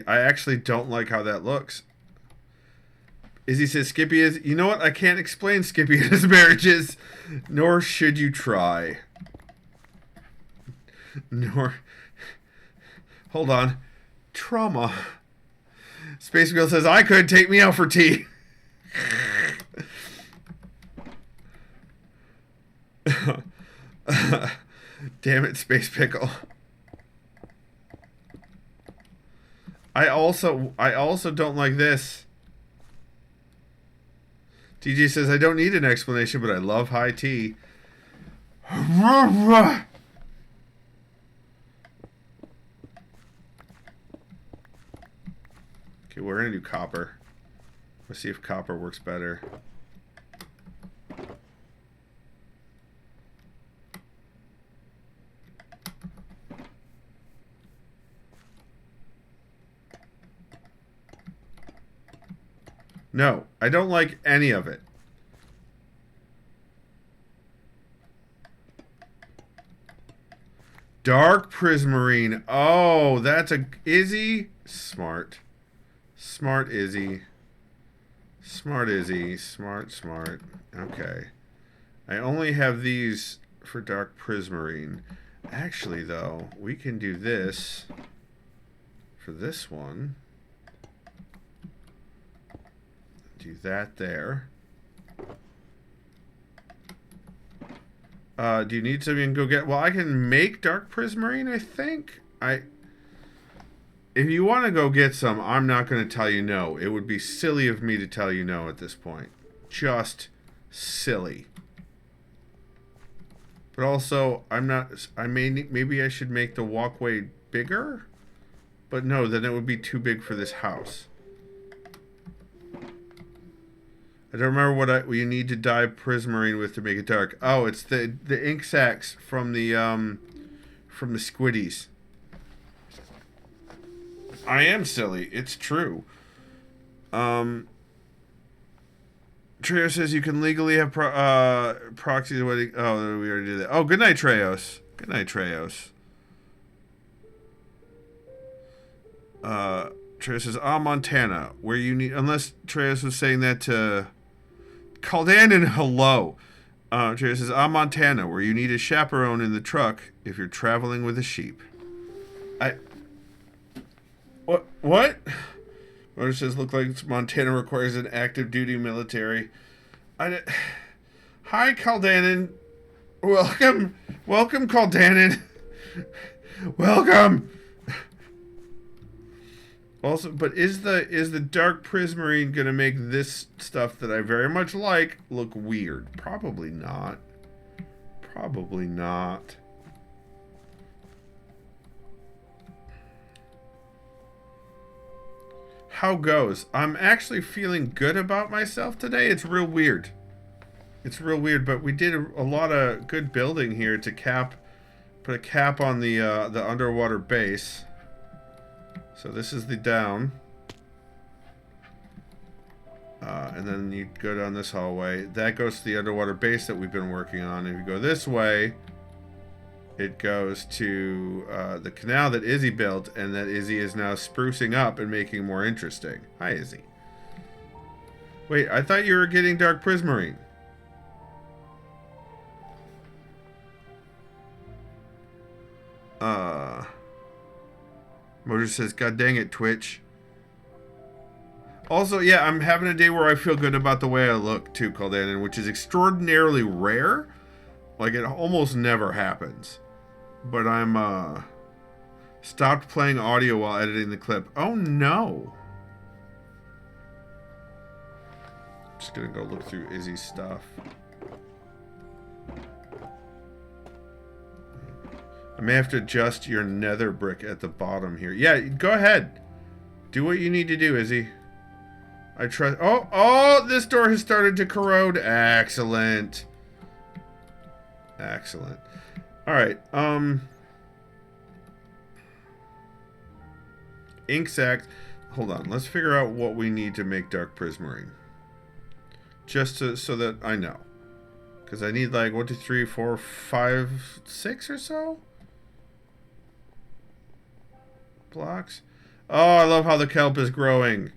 I actually don't like how that looks. Izzy says Skippy is... You know what? I can't explain Skippy and his marriages. Nor should you try. Nor... Hold on. Trauma. Space Girl says, I could. Take me out for tea. Damn it, Space Pickle. I also don't like this. TJ says, I don't need an explanation, but I love high tea. Okay, we're going to do copper. Let's see if copper works better. No, I don't like any of it. Dark prismarine. Oh, that's a... Izzy? Smart. Smart Izzy. Smart Izzy. Smart. Okay. I only have these for dark prismarine. Actually, though, we can do this for this one. Do that there. Do you need something to go get? Well, I can make dark prismarine, I think. If you want to go get some, I'm not going to tell you no. It would be silly of me to tell you no at this point. Just silly. But also, maybe I should make the walkway bigger? But no, then it would be too big for this house. I don't remember what you need to dye prismarine with to make it dark. Oh, it's the ink sacs from the squiddies. I am silly. It's true. Treo says you can legally have proxy wedding. Oh, we already did that. Oh, good night, Treos. Good night, Treos. Treos says, Montana, where you need... Unless Treos was saying that to... Caldanon, hello. Treos says, Montana, where you need a chaperone in the truck if you're traveling with a sheep. What? Motor says, look like Montana requires an active duty military. Hi, Caldanon. Welcome, Caldanon. Welcome. Also, but is the dark prismarine gonna make this stuff that I very much like look weird? Probably not. Probably not. How goes? I'm actually feeling good about myself today. It's real weird. It's real weird, but we did a lot of good building here to put a cap on the underwater base. So this is the down. And then you go down this hallway. That goes to the underwater base that we've been working on. If you go this way, it goes to the canal that Izzy built, and that Izzy is now sprucing up and making more interesting. Hi, Izzy. Wait, I thought you were getting dark prismarine. Motor says, God dang it, Twitch. Also, yeah, I'm having a day where I feel good about the way I look, too, Caldanon, which is extraordinarily rare. Like, it almost never happens. But I'm, stopped playing audio while editing the clip. Oh, no. Just gonna go look through Izzy's stuff. I may have to adjust your nether brick at the bottom here. Yeah, go ahead. Do what you need to do, Izzy. I trust... Oh, this door has started to corrode. Excellent. Excellent. Alright, ink sac. Hold on, let's figure out what we need to make dark prismarine. Just so that I know. Because I need like 1, 2, 3, 4, 5, 6 or so blocks. Oh, I love how the kelp is growing.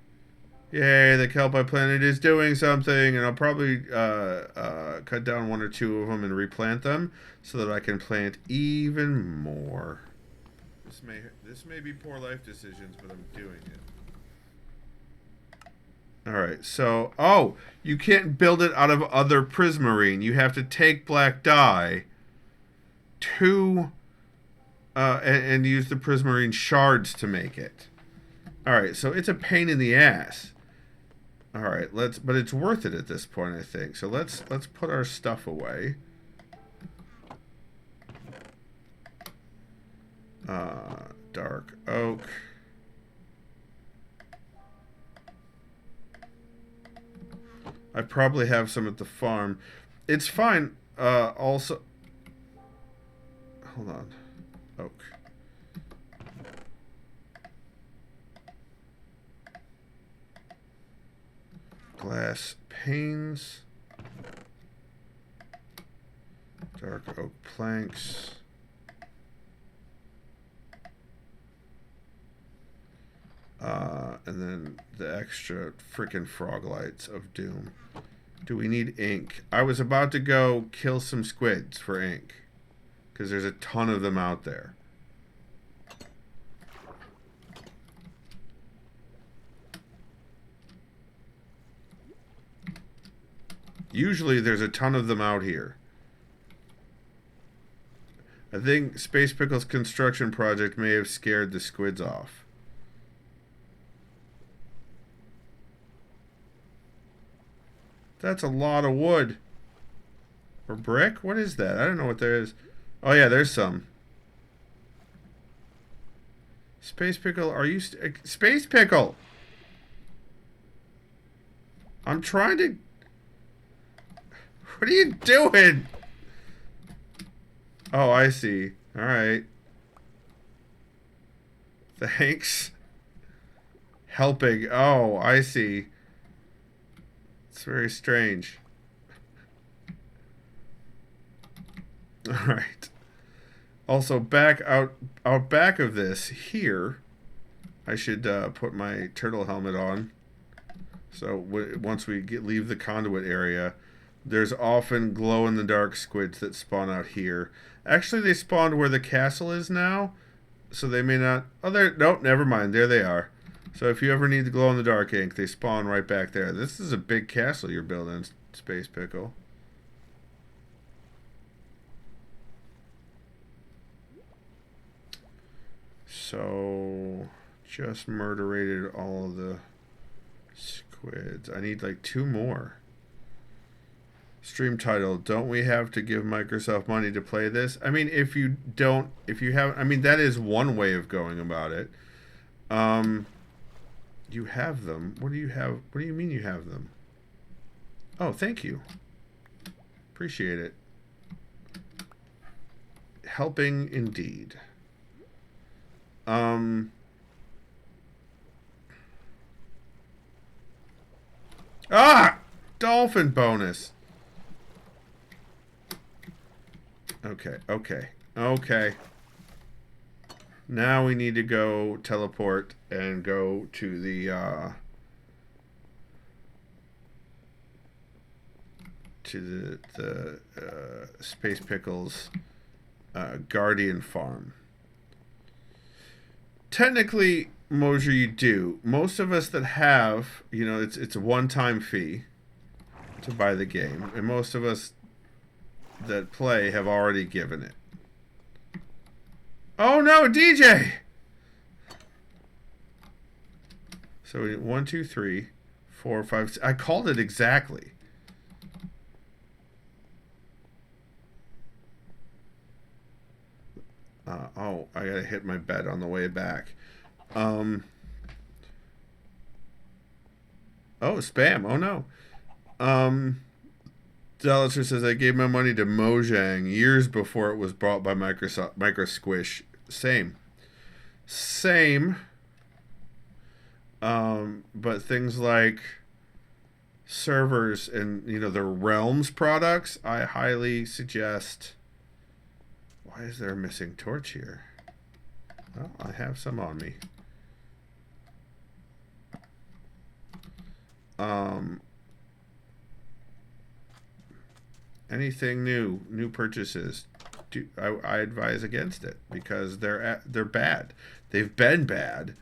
Yay, the kelp I planted is doing something. And I'll probably cut down 1 or 2 of them and replant them so that I can plant even more. This may be poor life decisions, but I'm doing it. Alright, so... Oh! You can't build it out of other prismarine. You have to take black dye to... and use the prismarine shards to make it. Alright, so it's a pain in the ass. Alright, but it's worth it at this point, I think. So let's put our stuff away. Dark oak. I probably have some at the farm. It's fine. Also... Hold on. Oak. Glass panes. Dark oak planks. And then the extra freaking frog lights of doom. Do we need ink? I was about to go kill some squids for ink. Because there's a ton of them out there. Usually there's a ton of them out here. I think Space Pickle's construction project may have scared the squids off. That's a lot of wood. Or brick? What is that? I don't know what there is. Oh yeah, there's some. Space Pickle, are you... Space Pickle! I'm trying to... What are you doing? Oh, I see. Alright. Thanks. Helping. Oh, I see. It's very strange. Alright. Also, out back of this, here, I should put my turtle helmet on. So once we leave the conduit area, there's often glow-in-the-dark squids that spawn out here. Actually, they spawned where the castle is now, so they may not... Oh, nope, never mind. There they are. So if you ever need the glow-in-the-dark ink, they spawn right back there. This is a big castle you're building, Space Pickle. So, just murderated all of the squids. I need like 2 more. Stream title, don't we have to give Microsoft money to play this? I mean, if you have, I mean, that is one way of going about it. You have them. What do you have? What do you mean you have them? Oh, thank you. Appreciate it. Helping indeed. Dolphin bonus. Okay. Now we need to go teleport and go to the Space Pickle's Guardian Farm. Technically, Mosier, you do. Most of us that have, you know, it's a one-time fee to buy the game, and most of us that play have already given it. Oh no, DJ! So 1, 2, 3, 4, 5. I called it exactly. Oh, I gotta hit my bed on the way back. Oh, spam. Oh no. Zelizer says I gave my money to Mojang years before it was bought by Microsoft Microsquish. Same. But things like servers and the Realms products, I highly suggest. Why is there a missing torch here? Well, I have some on me. Anything new purchases, I advise against it because they're bad. They've been bad.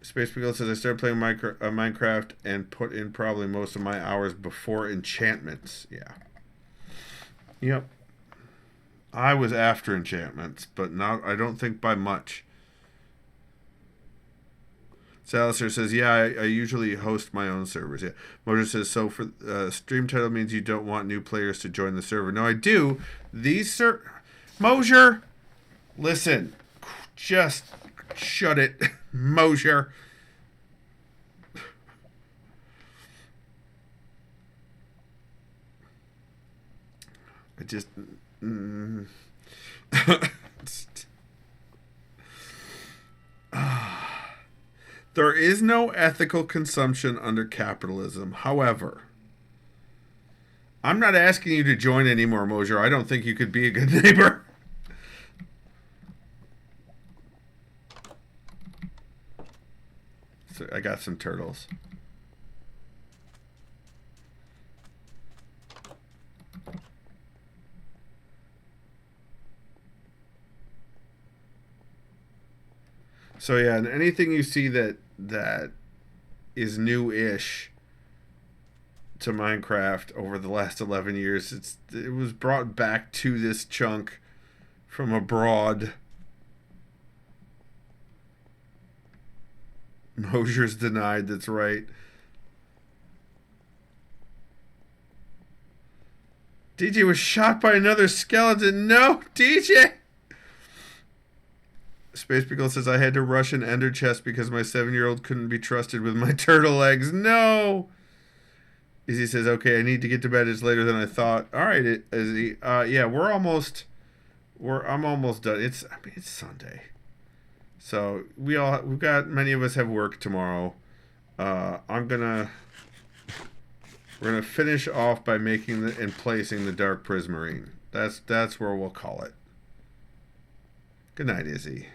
Space Beagle says I started playing Minecraft and put in probably most of my hours before enchantments. Yeah. Yep. I was after enchantments, but not. I don't think by much. Salister says, yeah, I usually host my own servers. Yeah. Mojo says, so for stream title means you don't want new players to join the server. No, I do. Mosier, listen, just shut it. Mosier. I just... There is no ethical consumption under capitalism. However, I'm not asking you to join anymore, Mosier. I don't think you could be a good neighbor. So I got some turtles. So yeah, and anything you see that is new-ish to Minecraft over the last 11 years, it was brought back to this chunk from abroad. Mosier's denied, that's right. DJ was shot by another skeleton. No, DJ! Space Beagle says I had to rush an ender chest because my 7-year-old couldn't be trusted with my turtle eggs. No. Izzy says, okay, I need to get to bed. It's later than I thought. All right, Izzy. Yeah, I'm almost done. It's Sunday, so many of us have work tomorrow. We're gonna finish off by making and placing the Dark Prismarine. That's where we'll call it. Good night, Izzy.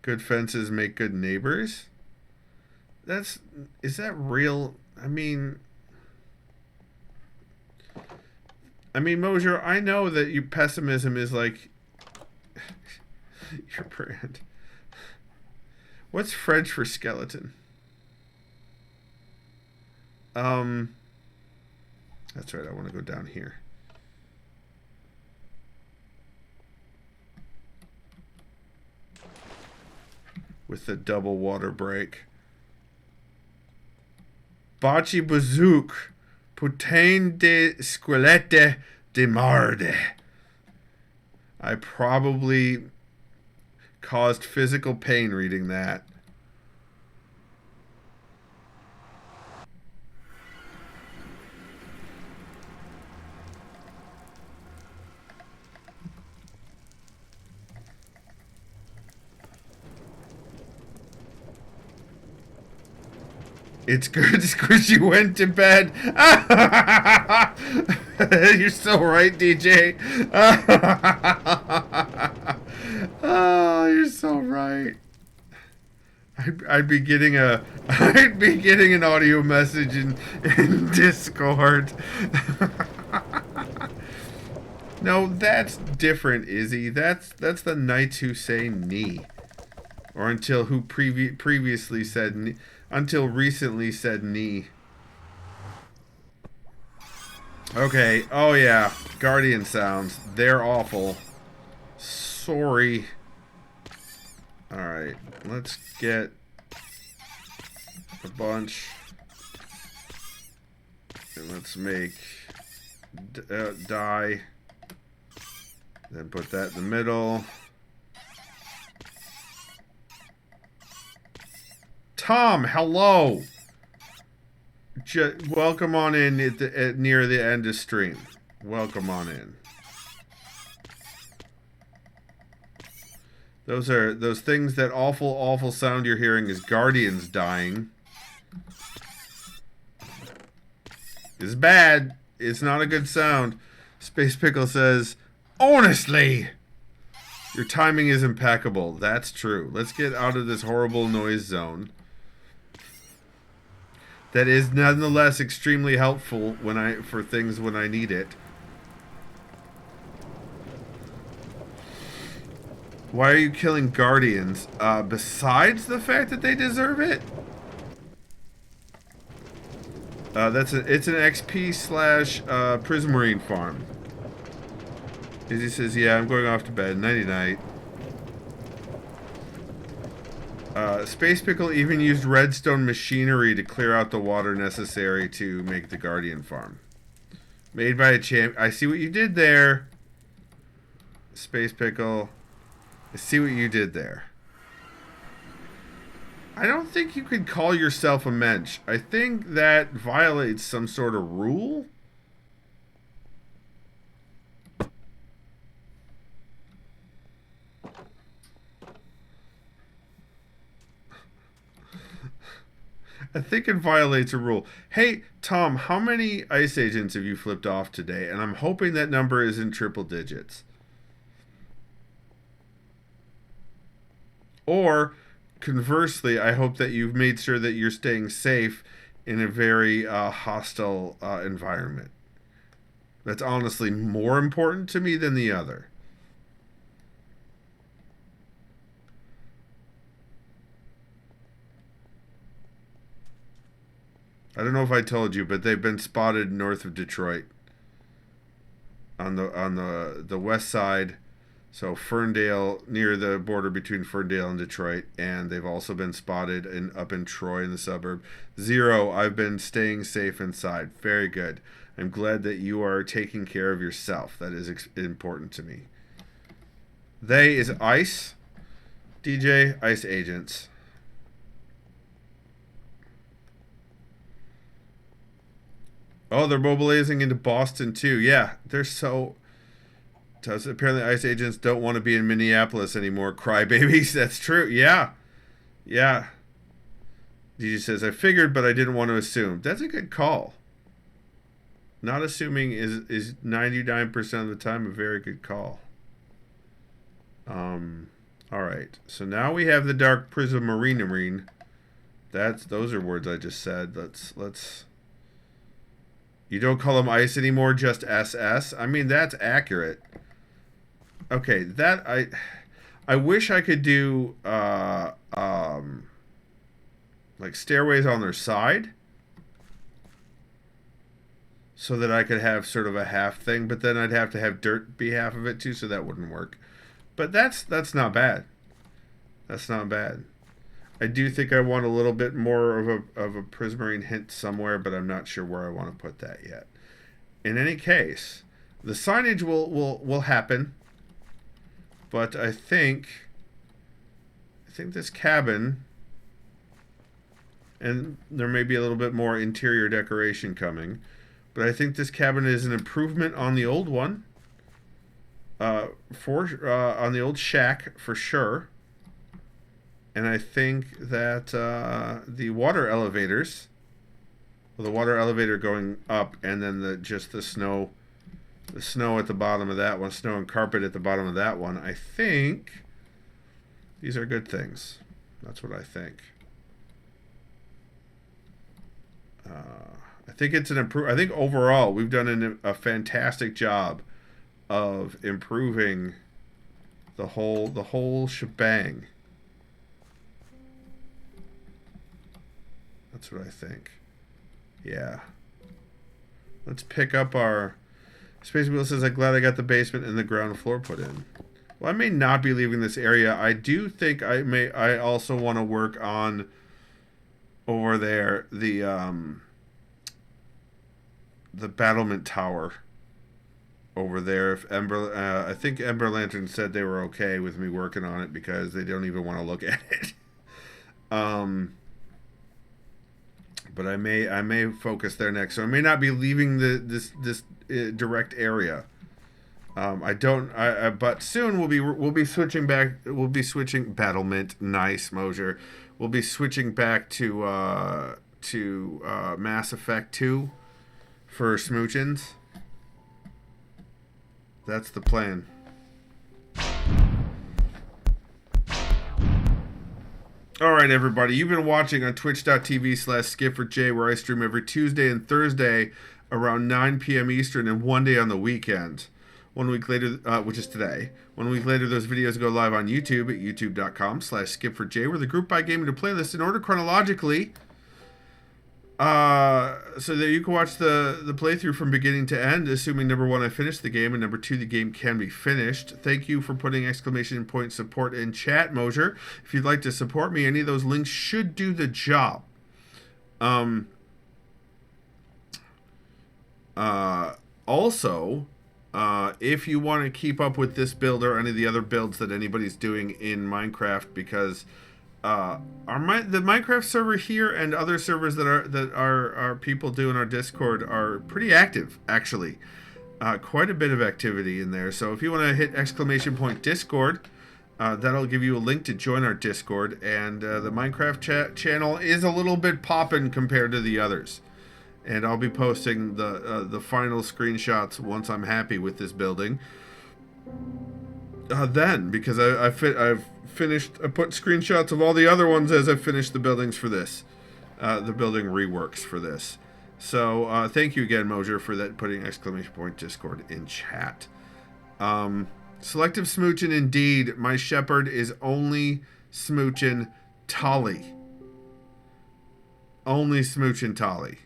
Good fences make good neighbors. Is that real? I mean, Mosier, I know that your pessimism is like your brand. What's French for skeleton? That's right. I want to go down here. With the double water break. Baci Bazook, Putain de Squelette de Marde. I probably caused physical pain reading that. It's good Squishy went to bed. You're so right, DJ. Oh, you're so right. I'd be getting an audio message in Discord. No, that's different, Izzy. That's the knights who say knee. Or until who previously said knee. Until recently said knee. Okay. Oh, yeah. Guardian sounds. They're awful. Sorry. Alright. Let's get a bunch. And let's make dye. Then put that in the middle. Tom, hello. Welcome on in near the end of stream. Welcome on in. Those things, that awful sound you're hearing is guardians dying. It's bad. It's not a good sound. Space Pickle says, honestly, your timing is impeccable. That's true. Let's get out of this horrible noise zone. That is nonetheless extremely helpful for things when I need it. Why are you killing guardians? Besides the fact that they deserve it? It's an XP / Prismarine farm. Izzy says, yeah, I'm going off to bed. Nighty night. Space Pickle even used redstone machinery to clear out the water necessary to make the Guardian farm. Made by a champ. I see what you did there. Space Pickle. I see what you did there. I don't think you could call yourself a mensch. I think that violates some sort of rule. I think it violates a rule. Hey, Tom, how many ice agents have you flipped off today? And I'm hoping that number is in triple digits. Or, conversely, I hope that you've made sure that you're staying safe in a very hostile environment. That's honestly more important to me than the other. I don't know if I told you, but they've been spotted north of Detroit. On the west side. So Ferndale, near the border between Ferndale and Detroit, and they've also been spotted up in Troy in the suburb. 0, I've been staying safe inside. Very good. I'm glad that you are taking care of yourself. That is important to me. They is ICE. DJ, ICE agents. Oh, they're mobilizing into Boston too. Yeah, they're so... Apparently ICE agents don't want to be in Minneapolis anymore. Crybabies. That's true. Yeah. Yeah. DJ says, I figured, but I didn't want to assume. That's a good call. Not assuming is 99% of the time a very good call. All right. So now we have the Dark Prism Marine. Those are words I just said. Let's... You don't call them ICE anymore, just SS? I mean, that's accurate. Okay, I wish I could do like stairways on their side so that I could have sort of a half thing, but then I'd have to have dirt be half of it too, so that wouldn't work. But that's not bad. That's not bad. I do think I want a little bit more of a Prismarine hint somewhere, but I'm not sure where I want to put that yet. In any case, the signage will happen. But I think this cabin, and there may be a little bit more interior decoration coming, but I think this cabin is an improvement on the old one, on the old shack for sure. And I think that the water elevators, the water elevator going up, and then the snow. The snow at the bottom of that one, snow and carpet at the bottom of that one. I think these are good things. That's what I think. I think it's an I think overall we've done a fantastic job of improving the whole shebang. That's what I think. Yeah. Let's pick up our... Space Wheel says, I'm glad I got the basement and the ground floor put in. Well, I may not be leaving this area. I do think I also want to work on over there the battlement tower. over there. If Ember, I think Ember Lantern said they were okay with me working on it because they don't even want to look at it. But I may focus there next, so I may not be leaving this direct area. But soon we'll be switching back. We'll be switching Battlement. Nice, Mosier. We'll be switching back to Mass Effect 2 for smoochins. That's the plan. Alright, everybody. You've been watching on twitch.tv/SkipForJ, where I stream every Tuesday and Thursday around 9 p.m. Eastern and one day on the weekend. 1 week later, which is today. 1 week later, those videos go live on YouTube at youtube.com/SkipForJ, where the group by game into playlist in order chronologically. So that you can watch the playthrough from beginning to end, assuming number 1, I finished the game, and number 2, the game can be finished. Thank you for putting exclamation point support in chat, Mosier. If you'd like to support me, any of those links should do the job. Also, if you want to keep up with this build or any of the other builds that anybody's doing in Minecraft, because the Minecraft server here and other servers that our people do in our Discord are pretty active, actually. Quite a bit of activity in there. So if you want to hit exclamation point Discord, that'll give you a link to join our Discord. And the Minecraft channel is a little bit poppin' compared to the others. And I'll be posting the final screenshots once I'm happy with this building. Then, because I've finished, I put screenshots of all the other ones as I finished the buildings for this, the building reworks for this. So thank you again, Mosier, for that, putting exclamation point Discord in chat. Selective smooching indeed. My shepherd is only smooching Tolly. Only smooching Tolly.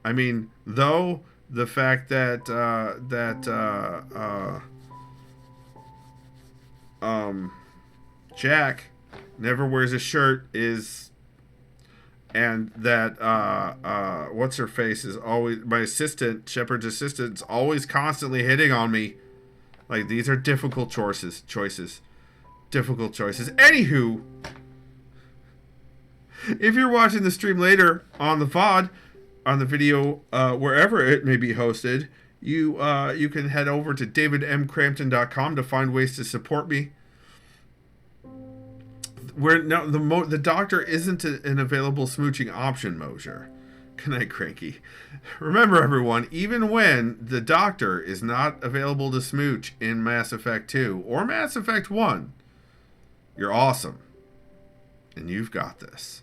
I mean, though the fact that Jack never wears a shirt is, and that what's her face is always, my assistant, Shepard's assistant, is always constantly hitting on me. Like, these are difficult choices. Difficult choices. Anywho, if you're watching the stream later on the VOD, on the video, wherever it may be hosted, you can head over to davidmcrampton.com to find ways to support me. The doctor isn't an available smooching option, Mosier. Good night, Cranky. Remember, everyone, even when the doctor is not available to smooch in Mass Effect 2 or Mass Effect 1, you're awesome. And you've got this.